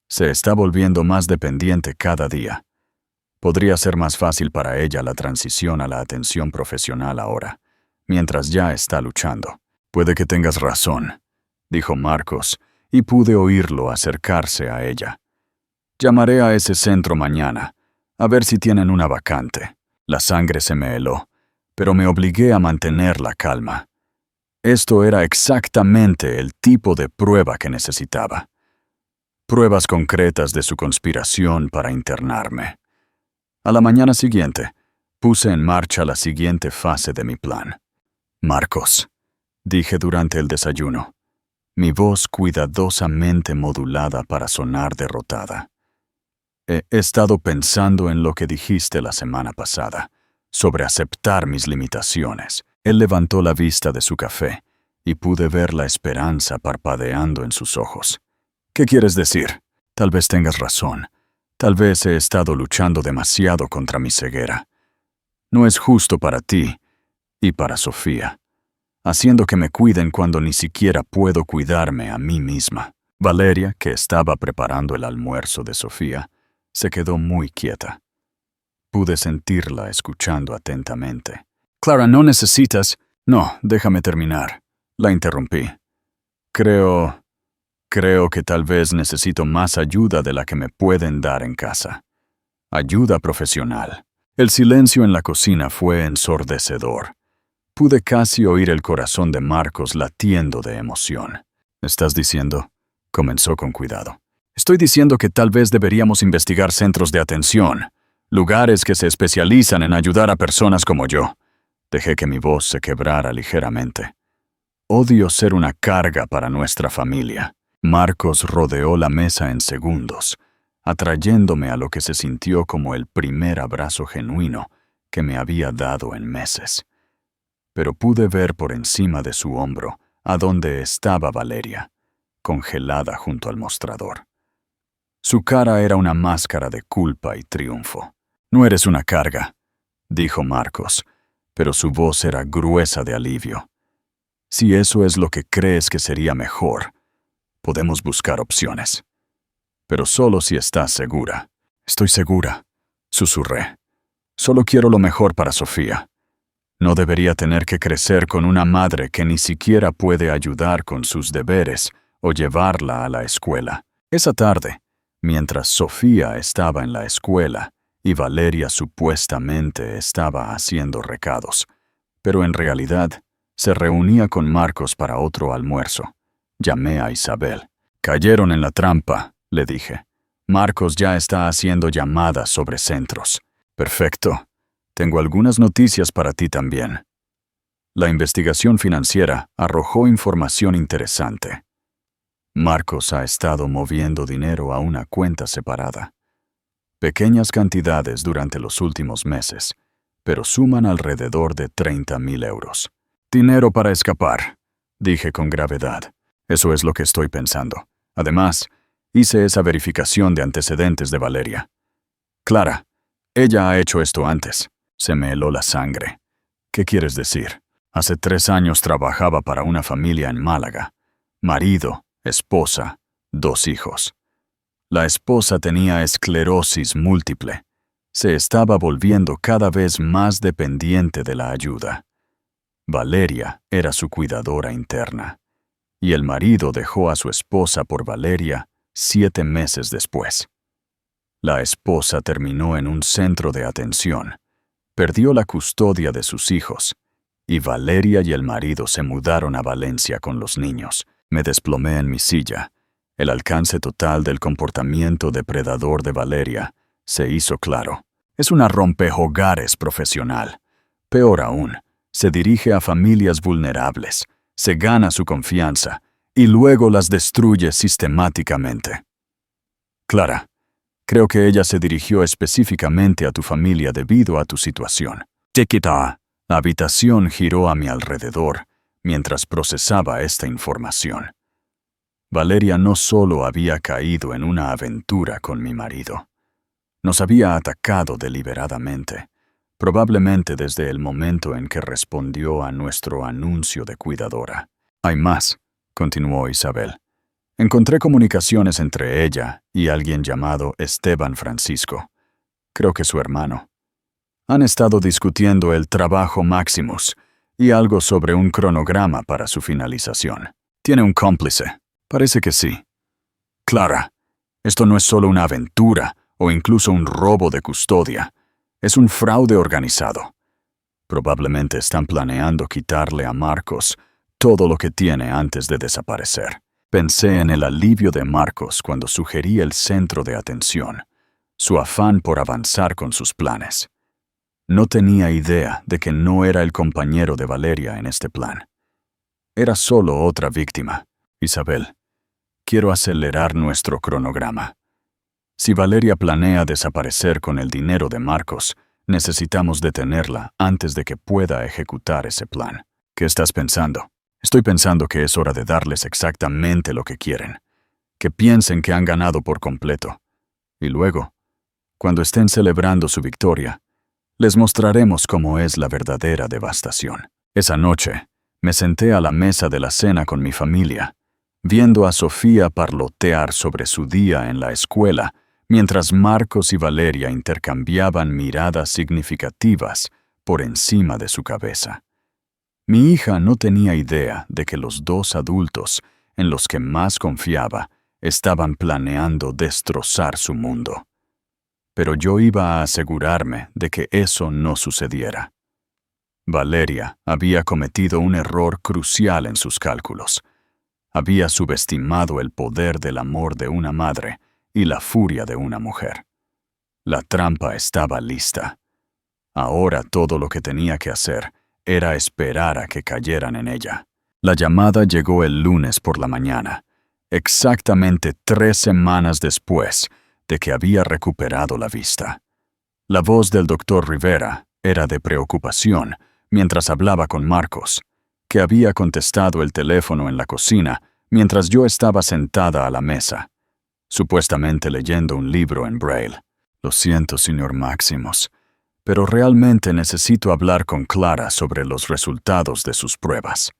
S1: Se está volviendo más dependiente cada día. Podría ser más fácil para ella la transición a la atención profesional ahora, mientras ya está luchando. Puede que tengas razón, dijo Marcos, y pude oírlo acercarse a ella. Llamaré a ese centro mañana, a ver si tienen una vacante. La sangre se me heló, pero me obligué a mantener la calma. Esto era exactamente el tipo de prueba que necesitaba. Pruebas concretas de su conspiración para internarme. A la mañana siguiente, puse en marcha la siguiente fase de mi plan. Marcos, dije durante el desayuno, mi voz cuidadosamente modulada para sonar derrotada. He estado pensando en lo que dijiste la semana pasada, sobre aceptar mis limitaciones. Él levantó la vista de su café y pude ver la esperanza parpadeando en sus ojos. ¿Qué quieres decir? Tal vez tengas razón. Tal vez he estado luchando demasiado contra mi ceguera. No es justo para ti y para Sofía, haciendo que me cuiden cuando ni siquiera puedo cuidarme a mí misma. Valeria, que estaba preparando el almuerzo de Sofía, se quedó muy quieta. Pude sentirla escuchando atentamente. Clara, no necesitas... No, déjame terminar. La interrumpí. Creo que tal vez necesito más ayuda de la que me pueden dar en casa. Ayuda profesional. El silencio en la cocina fue ensordecedor. Pude casi oír el corazón de Marcos latiendo de emoción. ¿Estás diciendo? Comenzó con cuidado. Estoy diciendo que tal vez deberíamos investigar centros de atención, lugares que se especializan en ayudar a personas como yo. Dejé que mi voz se quebrara ligeramente. Odio ser una carga para nuestra familia. Marcos rodeó la mesa en segundos, atrayéndome a lo que se sintió como el primer abrazo genuino que me había dado en meses. Pero pude ver por encima de su hombro a dónde estaba Valeria, congelada junto al mostrador. Su cara era una máscara de culpa y triunfo. No eres una carga, dijo Marcos, pero su voz era gruesa de alivio. Si eso es lo que crees que sería mejor, podemos buscar opciones. Pero solo si estás segura. Estoy segura, susurré. Solo quiero lo mejor para Sofía. No debería tener que crecer con una madre que ni siquiera puede ayudar con sus deberes o llevarla a la escuela. Esa tarde, mientras Sofía estaba en la escuela y Valeria supuestamente estaba haciendo recados, pero en realidad se reunía con Marcos para otro almuerzo. Llamé a Isabel. Cayeron en la trampa, le dije. Marcos ya está haciendo llamadas sobre centros. Perfecto. Tengo algunas noticias para ti también. La investigación financiera arrojó información interesante. Marcos ha estado moviendo dinero a una cuenta separada. Pequeñas cantidades durante los últimos meses, pero suman alrededor de 30,000 euros. Dinero para escapar, dije con gravedad. Eso es lo que estoy pensando. Además, hice esa verificación de antecedentes de Valeria. Clara, ella ha hecho esto antes. Se me heló la sangre. ¿Qué quieres decir? Hace 3 años trabajaba para una familia en Málaga. Marido, esposa, 2 hijos. La esposa tenía esclerosis múltiple. Se estaba volviendo cada vez más dependiente de la ayuda. Valeria era su cuidadora interna. Y el marido dejó a su esposa por Valeria 7 meses después. La esposa terminó en un centro de atención. Perdió la custodia de sus hijos, y Valeria y el marido se mudaron a Valencia con los niños. Me desplomé en mi silla. El alcance total del comportamiento depredador de Valeria se hizo claro. Es una rompehogares profesional. Peor aún, se dirige a familias vulnerables, se gana su confianza y luego las destruye sistemáticamente. Clara, creo que ella se dirigió específicamente a tu familia debido a tu situación. Chiquita. La habitación giró a mi alrededor mientras procesaba esta información. Valeria no solo había caído en una aventura con mi marido, nos había atacado deliberadamente, probablemente desde el momento en que respondió a nuestro anuncio de cuidadora. Hay más, continuó Isabel. Encontré comunicaciones entre ella y alguien llamado Esteban Francisco, creo que su hermano. Han estado discutiendo el trabajo Maximus y algo sobre un cronograma para su finalización. ¿Tiene un cómplice? Parece que sí. Clara, esto no es solo una aventura o incluso un robo de custodia. Es un fraude organizado. Probablemente están planeando quitarle a Marcos todo lo que tiene antes de desaparecer. Pensé en el alivio de Marcos cuando sugerí el centro de atención, su afán por avanzar con sus planes. No tenía idea de que no era el compañero de Valeria en este plan. Era solo otra víctima. Isabel, quiero acelerar nuestro cronograma. Si Valeria planea desaparecer con el dinero de Marcos, necesitamos detenerla antes de que pueda ejecutar ese plan. ¿Qué estás pensando? Estoy pensando que es hora de darles exactamente lo que quieren. Que piensen que han ganado por completo. Y luego, cuando estén celebrando su victoria, les mostraremos cómo es la verdadera devastación. Esa noche, me senté a la mesa de la cena con mi familia, viendo a Sofía parlotear sobre su día en la escuela, mientras Marcos y Valeria intercambiaban miradas significativas por encima de su cabeza. Mi hija no tenía idea de que los dos adultos, en los que más confiaba, estaban planeando destrozar su mundo. Pero yo iba a asegurarme de que eso no sucediera. Valeria había cometido un error crucial en sus cálculos. Había subestimado el poder del amor de una madre y la furia de una mujer. La trampa estaba lista. Ahora todo lo que tenía que hacer era esperar a que cayeran en ella. La llamada llegó el lunes por la mañana, exactamente 3 semanas después de que había recuperado la vista. La voz del doctor Rivera era de preocupación mientras hablaba con Marcos, que había contestado el teléfono en la cocina mientras yo estaba sentada a la mesa, supuestamente leyendo un libro en Braille. Lo siento, señor Maximus, pero realmente necesito hablar con Clara sobre los resultados de sus pruebas.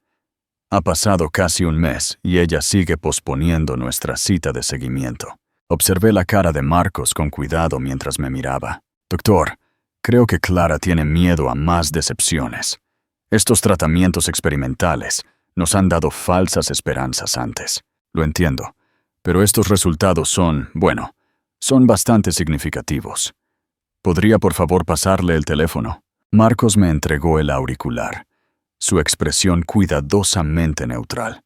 S1: Ha pasado casi un mes y ella sigue posponiendo nuestra cita de seguimiento. Observé la cara de Marcos con cuidado mientras me miraba. Doctor, creo que Clara tiene miedo a más decepciones. Estos tratamientos experimentales nos han dado falsas esperanzas antes. Lo entiendo, pero estos resultados son bastante significativos. ¿Podría por favor pasarle el teléfono? Marcos me entregó el auricular, su expresión cuidadosamente neutral.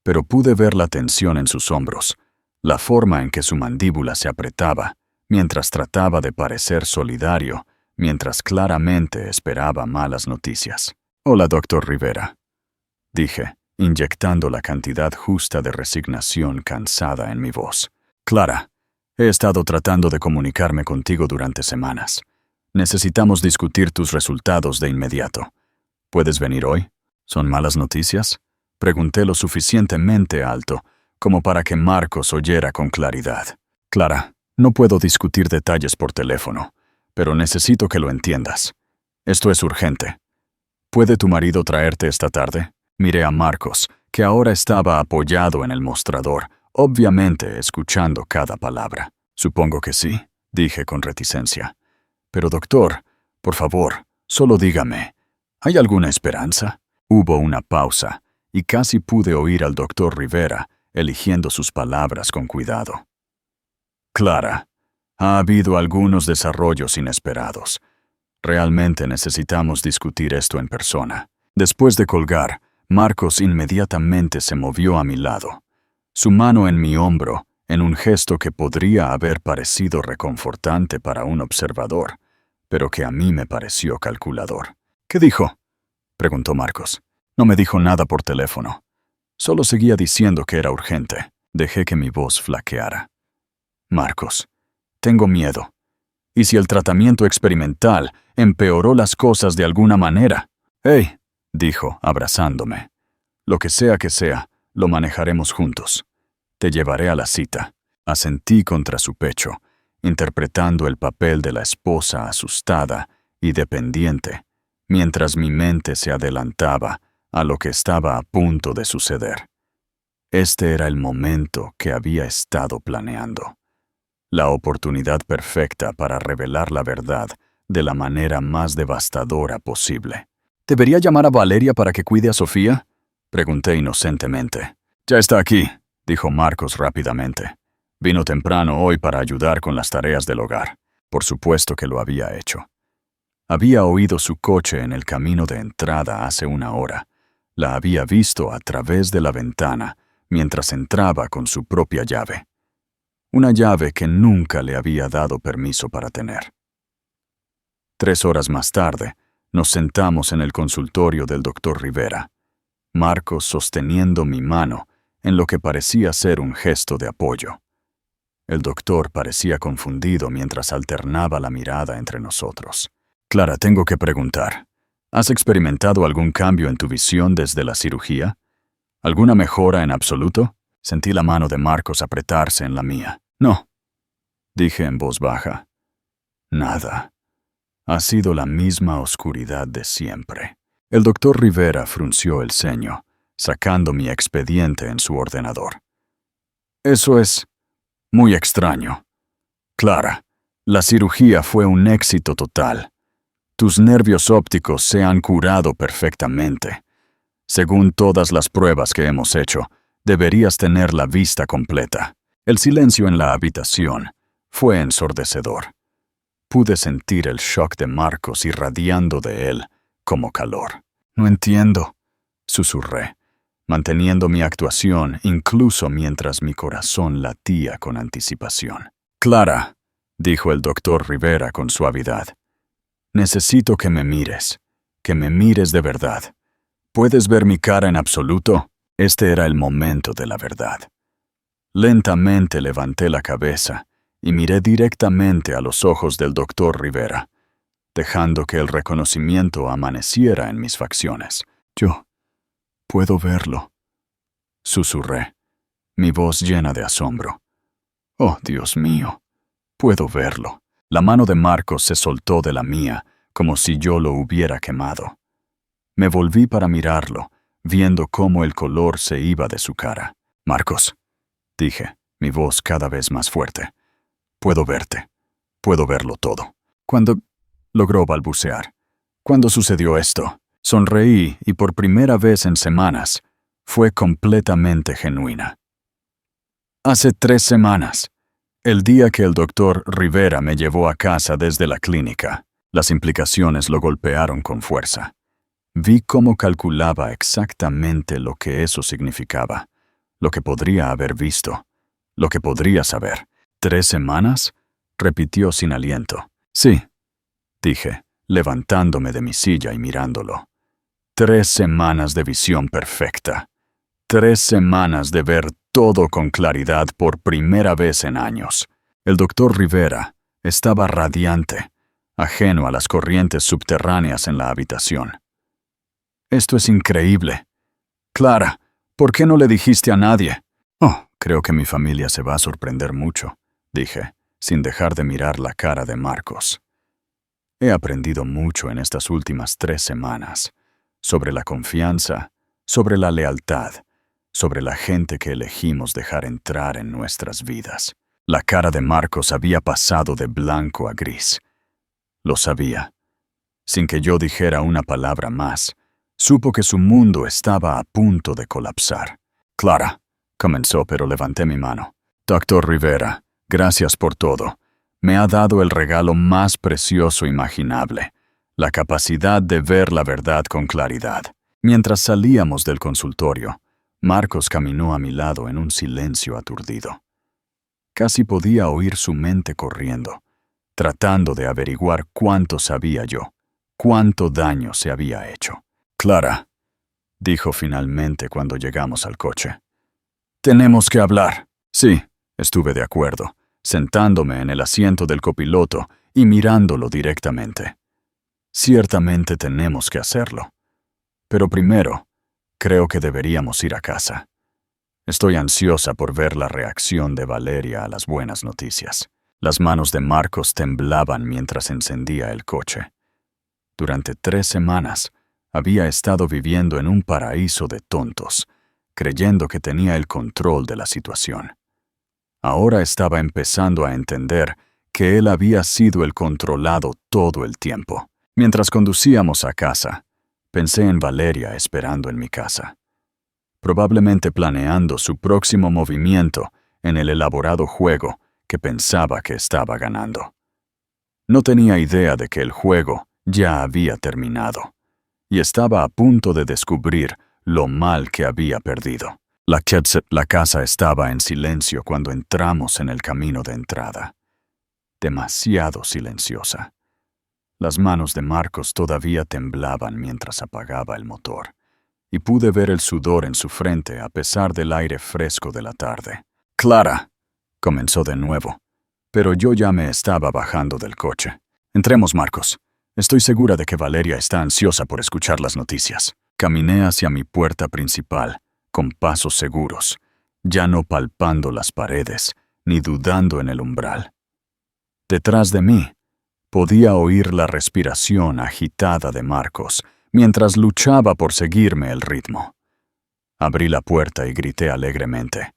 S1: Pero pude ver la tensión en sus hombros, la forma en que su mandíbula se apretaba, mientras trataba de parecer solidario, mientras claramente esperaba malas noticias. Hola, doctor Rivera, dije, inyectando la cantidad justa de resignación cansada en mi voz. Clara, he estado tratando de comunicarme contigo durante semanas. Necesitamos discutir tus resultados de inmediato. ¿Puedes venir hoy? ¿Son malas noticias? Pregunté lo suficientemente alto como para que Marcos oyera con claridad. Clara, no puedo discutir detalles por teléfono, pero necesito que lo entiendas. Esto es urgente. ¿Puede tu marido traerte esta tarde? Miré a Marcos, que ahora estaba apoyado en el mostrador, obviamente escuchando cada palabra. Supongo que sí, dije con reticencia. Pero doctor, por favor, solo dígame, ¿hay alguna esperanza? Hubo una pausa, y casi pude oír al doctor Rivera eligiendo sus palabras con cuidado. Clara, ha habido algunos desarrollos inesperados. Realmente necesitamos discutir esto en persona. Después de colgar, Marcos inmediatamente se movió a mi lado, su mano en mi hombro, en un gesto que podría haber parecido reconfortante para un observador, pero que a mí me pareció calculador. ¿Qué dijo?, preguntó Marcos. No me dijo nada por teléfono. Solo seguía diciendo que era urgente. Dejé que mi voz flaqueara. Marcos, tengo miedo. ¿Y si el tratamiento experimental empeoró las cosas de alguna manera? «Hey», dijo, abrazándome. «Lo que sea, Lo manejaremos juntos. Te llevaré a la cita. Asentí contra su pecho, interpretando el papel de la esposa asustada y dependiente, mientras mi mente se adelantaba a lo que estaba a punto de suceder. Este era el momento que había estado planeando. La oportunidad perfecta para revelar la verdad de la manera más devastadora posible. ¿Debería llamar a Valeria para que cuide a Sofía?, pregunté inocentemente. Ya está aquí, dijo Marcos rápidamente. Vino temprano hoy para ayudar con las tareas del hogar. Por supuesto que lo había hecho. Había oído su coche en el camino de entrada hace una hora. La había visto a través de la ventana mientras entraba con su propia llave. Una llave que nunca le había dado permiso para tener. 3 horas más tarde, nos sentamos en el consultorio del doctor Rivera, Marcos sosteniendo mi mano en lo que parecía ser un gesto de apoyo. El doctor parecía confundido mientras alternaba la mirada entre nosotros. Clara, tengo que preguntar. ¿Has experimentado algún cambio en tu visión desde la cirugía? ¿Alguna mejora en absoluto? Sentí la mano de Marcos apretarse en la mía. No, dije en voz baja. Nada. Ha sido la misma oscuridad de siempre. El doctor Rivera frunció el ceño, sacando mi expediente en su ordenador. Eso es muy extraño. Clara, la cirugía fue un éxito total. Tus nervios ópticos se han curado perfectamente. Según todas las pruebas que hemos hecho, deberías tener la vista completa. El silencio en la habitación fue ensordecedor. Pude sentir el shock de Marcos irradiando de él como calor. No entiendo, susurré, manteniendo mi actuación incluso mientras mi corazón latía con anticipación. Clara, dijo el doctor Rivera con suavidad, necesito que me mires de verdad. ¿Puedes ver mi cara en absoluto? Este era el momento de la verdad. Lentamente levanté la cabeza y miré directamente a los ojos del doctor Rivera, dejando que el reconocimiento amaneciera en mis facciones. Yo puedo verlo, susurré, mi voz llena de asombro. Oh, Dios mío, puedo verlo. La mano de Marcos se soltó de la mía, como si yo lo hubiera quemado. Me volví para mirarlo, viendo cómo el color se iba de su cara. Marcos, dije, mi voz cada vez más fuerte. Puedo verte. Puedo verlo todo. Cuando logró balbucear. ¿Cuándo sucedió esto? Sonreí y por primera vez en semanas fue completamente genuina. Hace 3 semanas, el día que el doctor Rivera me llevó a casa desde la clínica. Las implicaciones lo golpearon con fuerza. Vi cómo calculaba exactamente lo que eso significaba, lo que podría haber visto, lo que podría saber. ¿3 semanas? Repitió sin aliento. Sí, dije, levantándome de mi silla y mirándolo. 3 semanas de visión perfecta. 3 semanas de ver todo con claridad por primera vez en años. El doctor Rivera estaba radiante, ajeno a las corrientes subterráneas en la habitación. Esto es increíble. Clara, ¿por qué no le dijiste a nadie? Oh, creo que mi familia se va a sorprender mucho, dije, sin dejar de mirar la cara de Marcos. He aprendido mucho en estas últimas 3 semanas, sobre la confianza, sobre la lealtad, sobre la gente que elegimos dejar entrar en nuestras vidas. La cara de Marcos había pasado de blanco a gris. Lo sabía. Sin que yo dijera una palabra más, supo que su mundo estaba a punto de colapsar. Clara, comenzó, pero levanté mi mano. Doctor Rivera, gracias por todo. Me ha dado el regalo más precioso imaginable, la capacidad de ver la verdad con claridad. Mientras salíamos del consultorio, Marcos caminó a mi lado en un silencio aturdido. Casi podía oír su mente corriendo, tratando de averiguar cuánto sabía yo, cuánto daño se había hecho. Clara, dijo finalmente cuando llegamos al coche. Tenemos que hablar. Sí, estuve de acuerdo, sentándome en el asiento del copiloto y mirándolo directamente. Ciertamente tenemos que hacerlo. Pero primero, creo que deberíamos ir a casa. Estoy ansiosa por ver la reacción de Valeria a las buenas noticias. Las manos de Marcos temblaban mientras encendía el coche. Durante 3 semanas había estado viviendo en un paraíso de tontos, creyendo que tenía el control de la situación. Ahora estaba empezando a entender que él había sido el controlado todo el tiempo. Mientras conducíamos a casa, pensé en Valeria esperando en mi casa, probablemente planeando su próximo movimiento en el elaborado juego que pensaba que estaba ganando. No tenía idea de que el juego ya había terminado, y estaba a punto de descubrir lo mal que había perdido. La casa estaba en silencio cuando entramos en el camino de entrada. Demasiado silenciosa. Las manos de Marcos todavía temblaban mientras apagaba el motor, y pude ver el sudor en su frente a pesar del aire fresco de la tarde. «Clara», comenzó de nuevo, pero yo ya me estaba bajando del coche. «Entremos, Marcos. Estoy segura de que Valeria está ansiosa por escuchar las noticias». Caminé hacia mi puerta principal, con pasos seguros, ya no palpando las paredes, ni dudando en el umbral. Detrás de mí, podía oír la respiración agitada de Marcos mientras luchaba por seguirme el ritmo. Abrí la puerta y grité alegremente.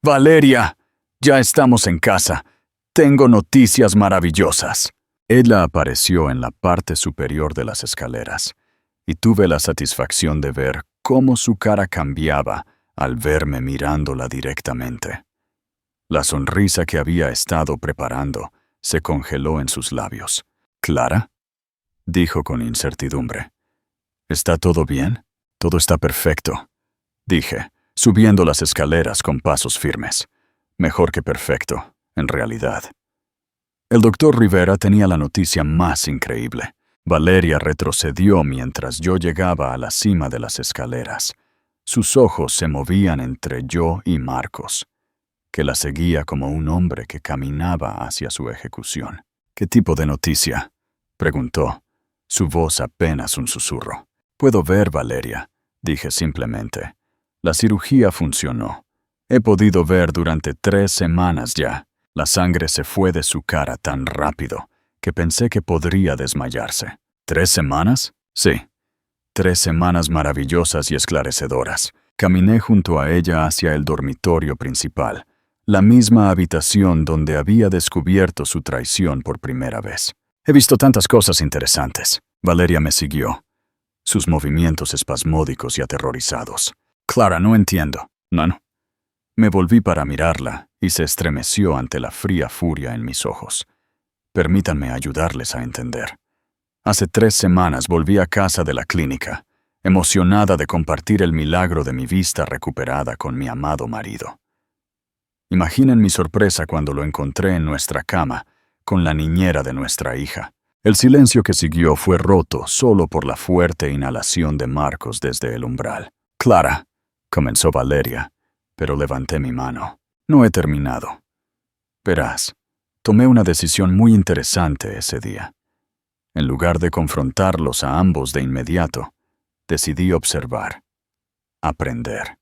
S1: «¡Valeria! Ya estamos en casa. Tengo noticias maravillosas». Ella apareció en la parte superior de las escaleras, y tuve la satisfacción de ver cómo su cara cambiaba al verme mirándola directamente. La sonrisa que había estado preparando se congeló en sus labios. «¿Clara?», dijo con incertidumbre. «¿Está todo bien?» «Todo está perfecto», dije, subiendo las escaleras con pasos firmes. Mejor que perfecto, en realidad. El doctor Rivera tenía la noticia más increíble. Valeria retrocedió mientras yo llegaba a la cima de las escaleras. Sus ojos se movían entre yo y Marcos, que la seguía como un hombre que caminaba hacia su ejecución. «¿Qué tipo de noticia?», preguntó, su voz apenas un susurro. «Puedo ver, Valeria», dije simplemente. «La cirugía funcionó. He podido ver durante 3 semanas ya». La sangre se fue de su cara tan rápido que pensé que podría desmayarse. «¿3 semanas?» «Sí. 3 semanas maravillosas y esclarecedoras». Caminé junto a ella hacia el dormitorio principal, la misma habitación donde había descubierto su traición por primera vez. «He visto tantas cosas interesantes». Valeria me siguió, sus movimientos espasmódicos y aterrorizados. «Clara, no entiendo». «No». Me volví para mirarla y se estremeció ante la fría furia en mis ojos. «Permítanme ayudarles a entender. Hace 3 semanas volví a casa de la clínica, emocionada de compartir el milagro de mi vista recuperada con mi amado marido. Imaginen mi sorpresa cuando lo encontré en nuestra cama, con la niñera de nuestra hija. El silencio que siguió fue roto solo por la fuerte inhalación de Marcos desde el umbral. «Clara», comenzó Valeria, pero levanté mi mano. «No he terminado. Verás, tomé una decisión muy interesante ese día. En lugar de confrontarlos a ambos de inmediato, decidí observar, aprender,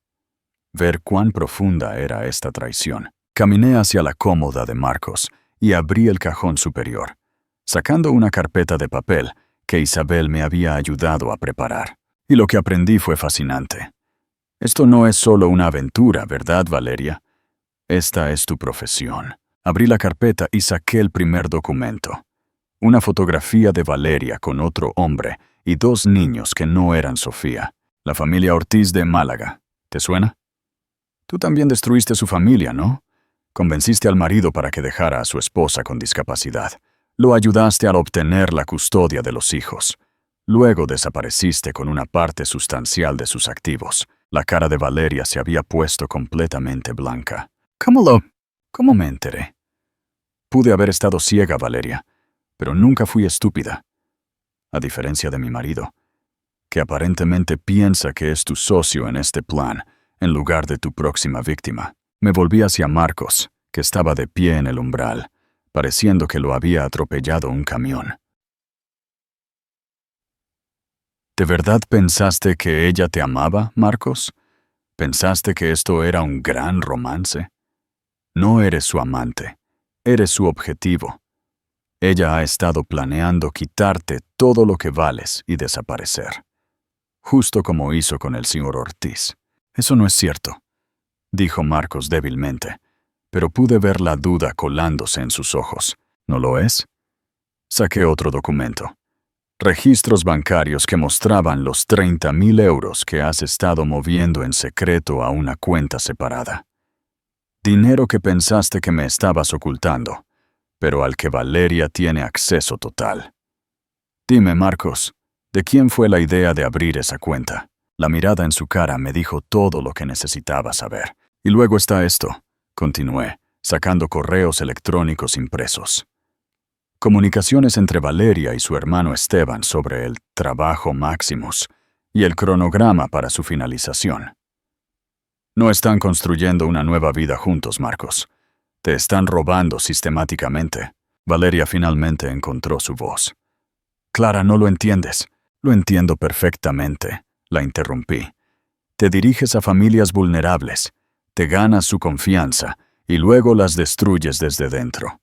S1: ver cuán profunda era esta traición. Caminé hacia la cómoda de Marcos y abrí el cajón superior, sacando una carpeta de papel que Isabel me había ayudado a preparar. Y lo que aprendí fue fascinante. Esto no es solo una aventura, ¿verdad, Valeria? Esta es tu profesión». Abrí la carpeta y saqué el primer documento. Una fotografía de Valeria con otro hombre y 2 niños que no eran Sofía. La familia Ortiz de Málaga. ¿Te suena? Tú también destruiste su familia, ¿no? Convenciste al marido para que dejara a su esposa con discapacidad. Lo ayudaste al obtener la custodia de los hijos. Luego desapareciste con una parte sustancial de sus activos. La cara de Valeria se había puesto completamente blanca. ¿Cómo me enteré? Pude haber estado ciega, Valeria, pero nunca fui estúpida. A diferencia de mi marido, que aparentemente piensa que es tu socio en este plan, en lugar de tu próxima víctima. Me volví hacia Marcos, que estaba de pie en el umbral, pareciendo que lo había atropellado un camión. ¿De verdad pensaste que ella te amaba, Marcos? ¿Pensaste que esto era un gran romance? No eres su amante, eres su objetivo. Ella ha estado planeando quitarte todo lo que vales y desaparecer. Justo como hizo con el señor Ortiz. Eso no es cierto, dijo Marcos débilmente, pero pude ver la duda colándose en sus ojos. ¿No lo es? Saqué otro documento. Registros bancarios que mostraban los 30.000 euros que has estado moviendo en secreto a una cuenta separada. Dinero que pensaste que me estabas ocultando, pero al que Valeria tiene acceso total. Dime, Marcos, ¿de quién fue la idea de abrir esa cuenta? La mirada en su cara me dijo todo lo que necesitaba saber. Y luego está esto, continué, sacando correos electrónicos impresos. Comunicaciones entre Valeria y su hermano Esteban sobre el trabajo Maximus y el cronograma para su finalización. No están construyendo una nueva vida juntos, Marcos. Te están robando sistemáticamente. Valeria finalmente encontró su voz. Clara, no lo entiendes. Lo entiendo perfectamente, la interrumpí. Te diriges a familias vulnerables, te ganas su confianza y luego las destruyes desde dentro.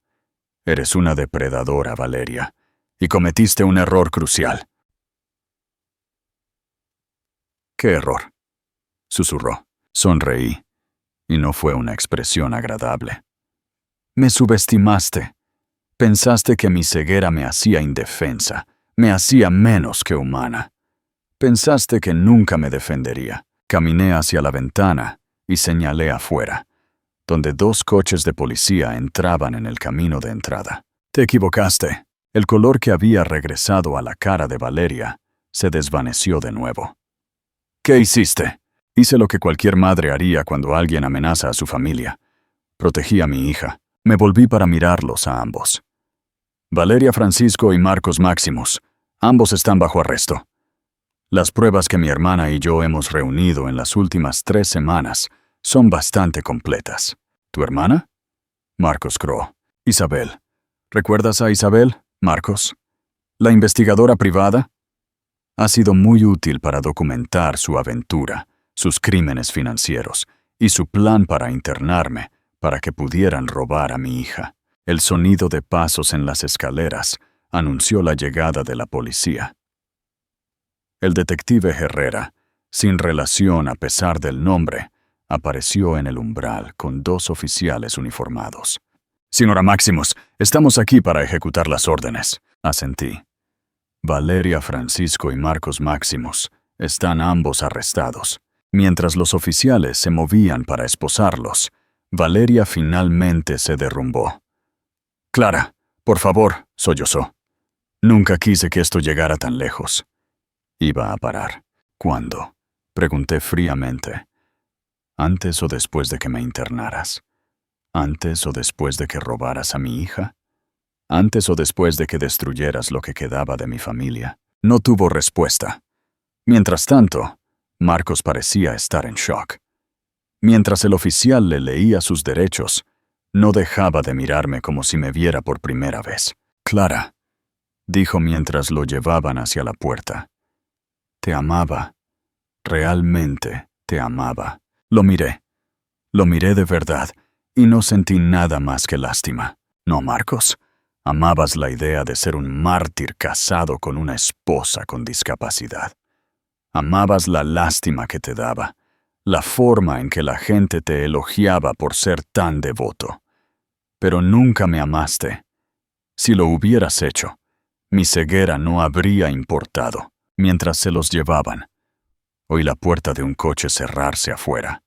S1: Eres una depredadora, Valeria, y cometiste un error crucial. ¿Qué error? Susurró. Sonreí, y no fue una expresión agradable. Me subestimaste. Pensaste que mi ceguera me hacía indefensa, me hacía menos que humana. Pensaste que nunca me defendería. Caminé hacia la ventana y señalé afuera, donde 2 coches de policía entraban en el camino de entrada. Te equivocaste. El color que había regresado a la cara de Valeria se desvaneció de nuevo. ¿Qué hiciste? Hice lo que cualquier madre haría cuando alguien amenaza a su familia. Protegí a mi hija. Me volví para mirarlos a ambos. Valeria Francisco y Marcos Maximus, ambos están bajo arresto. Las pruebas que mi hermana y yo hemos reunido en las últimas 3 semanas son bastante completas. ¿Tu hermana? Marcos Crow. Isabel. ¿Recuerdas a Isabel, Marcos? ¿La investigadora privada? Ha sido muy útil para documentar su aventura, sus crímenes financieros y su plan para internarme para que pudieran robar a mi hija. El sonido de pasos en las escaleras anunció la llegada de la policía. El detective Herrera, sin relación a pesar del nombre, apareció en el umbral con 2 oficiales uniformados. Señora Maximus, estamos aquí para ejecutar las órdenes, asentí. Valeria Francisco y Marcos Maximus están ambos arrestados. Mientras los oficiales se movían para esposarlos, Valeria finalmente se derrumbó. Clara, por favor, sollozó. Nunca quise que esto llegara tan lejos. Iba a parar. ¿Cuándo? Pregunté fríamente. ¿Antes o después de que me internaras? ¿Antes o después de que robaras a mi hija? ¿Antes o después de que destruyeras lo que quedaba de mi familia? No tuvo respuesta. Mientras tanto, Marcos parecía estar en shock. Mientras el oficial le leía sus derechos, no dejaba de mirarme como si me viera por primera vez. Clara, dijo mientras lo llevaban hacia la puerta. Te amaba. Realmente te amaba. Lo miré de verdad, y no sentí nada más que lástima. ¿No, Marcos? Amabas la idea de ser un mártir casado con una esposa con discapacidad. Amabas la lástima que te daba, la forma en que la gente te elogiaba por ser tan devoto. Pero nunca me amaste. Si lo hubieras hecho, mi ceguera no habría importado. Mientras se los llevaban, oí la puerta de un coche cerrarse afuera.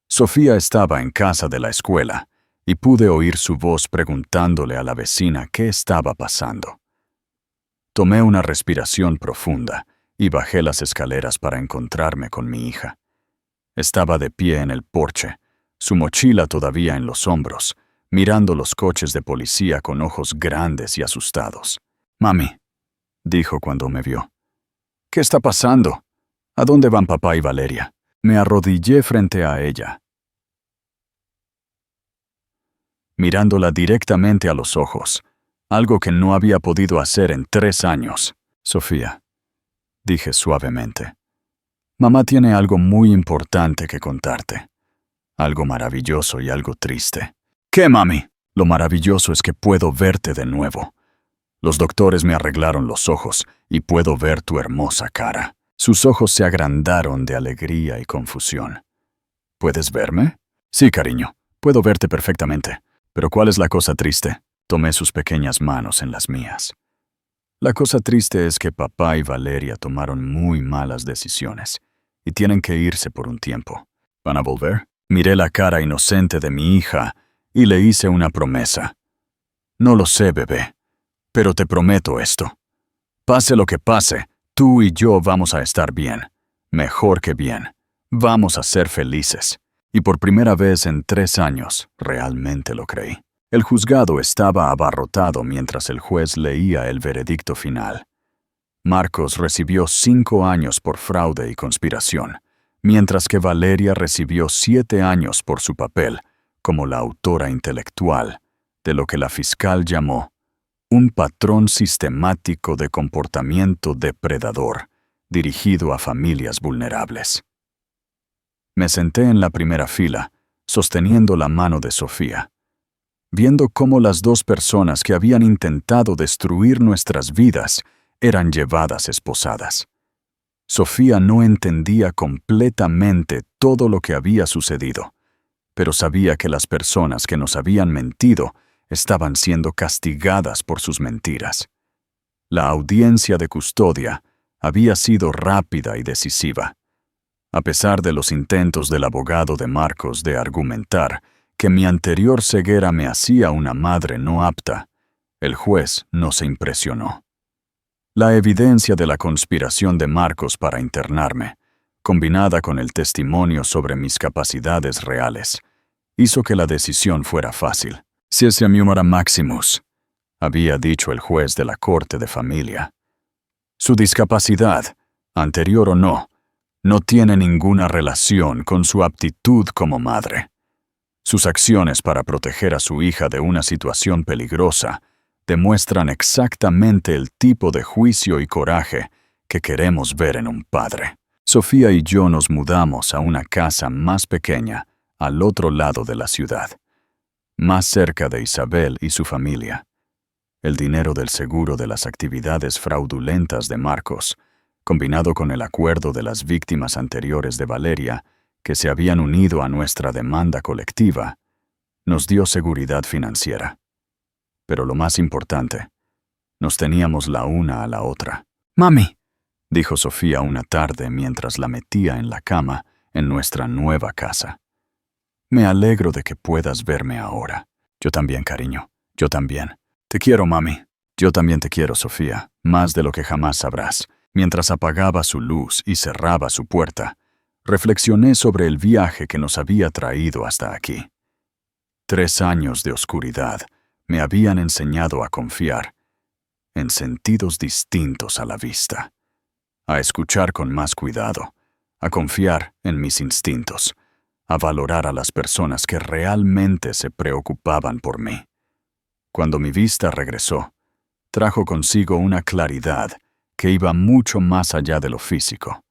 S1: Sofía estaba en casa de la escuela y pude oír su voz preguntándole a la vecina qué estaba pasando. Tomé una respiración profunda y bajé las escaleras para encontrarme con mi hija. Estaba de pie en el porche, su mochila todavía en los hombros, mirando los coches de policía con ojos grandes y asustados. «Mami», dijo cuando me vio. «¿Qué está pasando? ¿A dónde van papá y Valeria?» Me arrodillé frente a ella, mirándola directamente a los ojos, algo que no había podido hacer en 3 años. «Sofía», dije suavemente, Mamá tiene algo muy importante que contarte. Algo maravilloso y algo triste. ¿Qué, mami? Lo maravilloso es que puedo verte de nuevo. Los doctores me arreglaron los ojos y puedo ver tu hermosa cara. Sus ojos se agrandaron de alegría y confusión. ¿Puedes verme? Sí, cariño. Puedo verte perfectamente. Pero ¿cuál es la cosa triste? Tomé sus pequeñas manos en las mías. La cosa triste es que papá y Valeria tomaron muy malas decisiones y tienen que irse por un tiempo. ¿Van a volver? Miré la cara inocente de mi hija y le hice una promesa. No lo sé, bebé, pero te prometo esto. Pase lo que pase, tú y yo vamos a estar bien. Mejor que bien. Vamos a ser felices. Y por primera vez en 3 años, realmente lo creí. El juzgado estaba abarrotado mientras el juez leía el veredicto final. Marcos recibió 5 años por fraude y conspiración, mientras que Valeria recibió 7 años por su papel como la autora intelectual de lo que la fiscal llamó un patrón sistemático de comportamiento depredador dirigido a familias vulnerables. Me senté en la primera fila, sosteniendo la mano de Sofía, viendo cómo las 2 personas que habían intentado destruir nuestras vidas eran llevadas esposadas. Sofía no entendía completamente todo lo que había sucedido, pero sabía que las personas que nos habían mentido estaban siendo castigadas por sus mentiras. La audiencia de custodia había sido rápida y decisiva. A pesar de los intentos del abogado de Marcos de argumentar que mi anterior ceguera me hacía una madre no apta, el juez no se impresionó. La evidencia de la conspiración de Marcos para internarme, combinada con el testimonio sobre mis capacidades reales, hizo que la decisión fuera fácil. «Siese miumora maximus», había dicho el juez de la corte de familia. Su discapacidad, anterior o no tiene ninguna relación con su aptitud como madre. Sus acciones para proteger a su hija de una situación peligrosa demuestran exactamente el tipo de juicio y coraje que queremos ver en un padre. Sofía y yo nos mudamos a una casa más pequeña al otro lado de la ciudad, más cerca de Isabel y su familia. El dinero del seguro de las actividades fraudulentas de Marcos, combinado con el acuerdo de las víctimas anteriores de Valeria, que se habían unido a nuestra demanda colectiva, nos dio seguridad financiera. Pero lo más importante, nos teníamos la una a la otra. «Mami», dijo Sofía una tarde mientras la metía en la cama en nuestra nueva casa. «Me alegro de que puedas verme ahora». «Yo también, cariño, yo también. Te quiero, mami». «Yo también te quiero, Sofía, más de lo que jamás sabrás». Mientras apagaba su luz y cerraba su puerta, reflexioné sobre el viaje que nos había traído hasta aquí. 3 años de oscuridad me habían enseñado a confiar en sentidos distintos a la vista, a escuchar con más cuidado, a confiar en mis instintos, a valorar a las personas que realmente se preocupaban por mí. Cuando mi vista regresó, trajo consigo una claridad que iba mucho más allá de lo físico.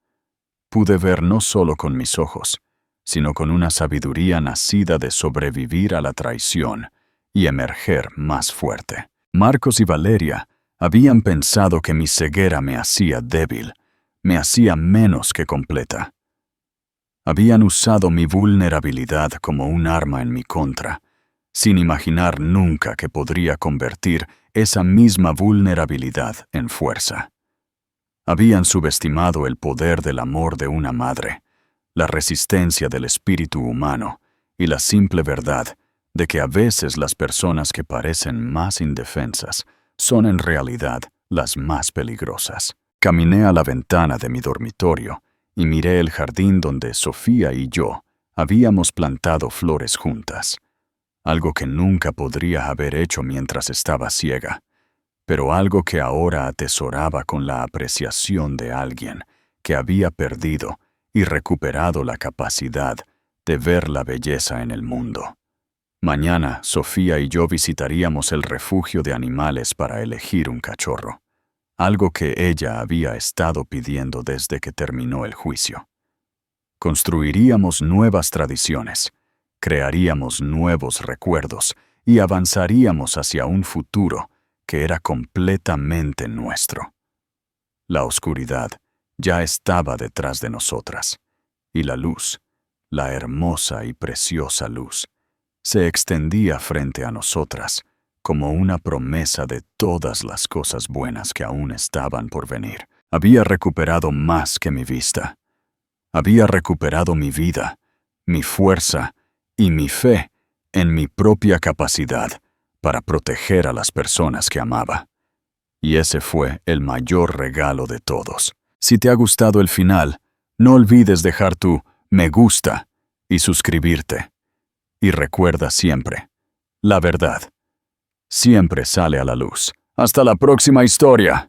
S1: Pude ver no solo con mis ojos, sino con una sabiduría nacida de sobrevivir a la traición y emerger más fuerte. Marcos y Valeria habían pensado que mi ceguera me hacía débil, me hacía menos que completa. Habían usado mi vulnerabilidad como un arma en mi contra, sin imaginar nunca que podría convertir esa misma vulnerabilidad en fuerza. Habían subestimado el poder del amor de una madre, la resistencia del espíritu humano y la simple verdad de que a veces las personas que parecen más indefensas son en realidad las más peligrosas. Caminé a la ventana de mi dormitorio y miré el jardín donde Sofía y yo habíamos plantado flores juntas, algo que nunca podría haber hecho mientras estaba ciega, pero algo que ahora atesoraba con la apreciación de alguien que había perdido y recuperado la capacidad de ver la belleza en el mundo. Mañana, Sofía y yo visitaríamos el refugio de animales para elegir un cachorro, algo que ella había estado pidiendo desde que terminó el juicio. Construiríamos nuevas tradiciones, crearíamos nuevos recuerdos y avanzaríamos hacia un futuro que era completamente nuestro. La oscuridad ya estaba detrás de nosotras, y la luz, la hermosa y preciosa luz, se extendía frente a nosotras como una promesa de todas las cosas buenas que aún estaban por venir. Había recuperado más que mi vista. Había recuperado mi vida, mi fuerza y mi fe en mi propia capacidad para proteger a las personas que amaba. Y ese fue el mayor regalo de todos. Si te ha gustado el final, no olvides dejar tu me gusta y suscribirte. Y recuerda siempre, la verdad siempre sale a la luz. Hasta la próxima historia.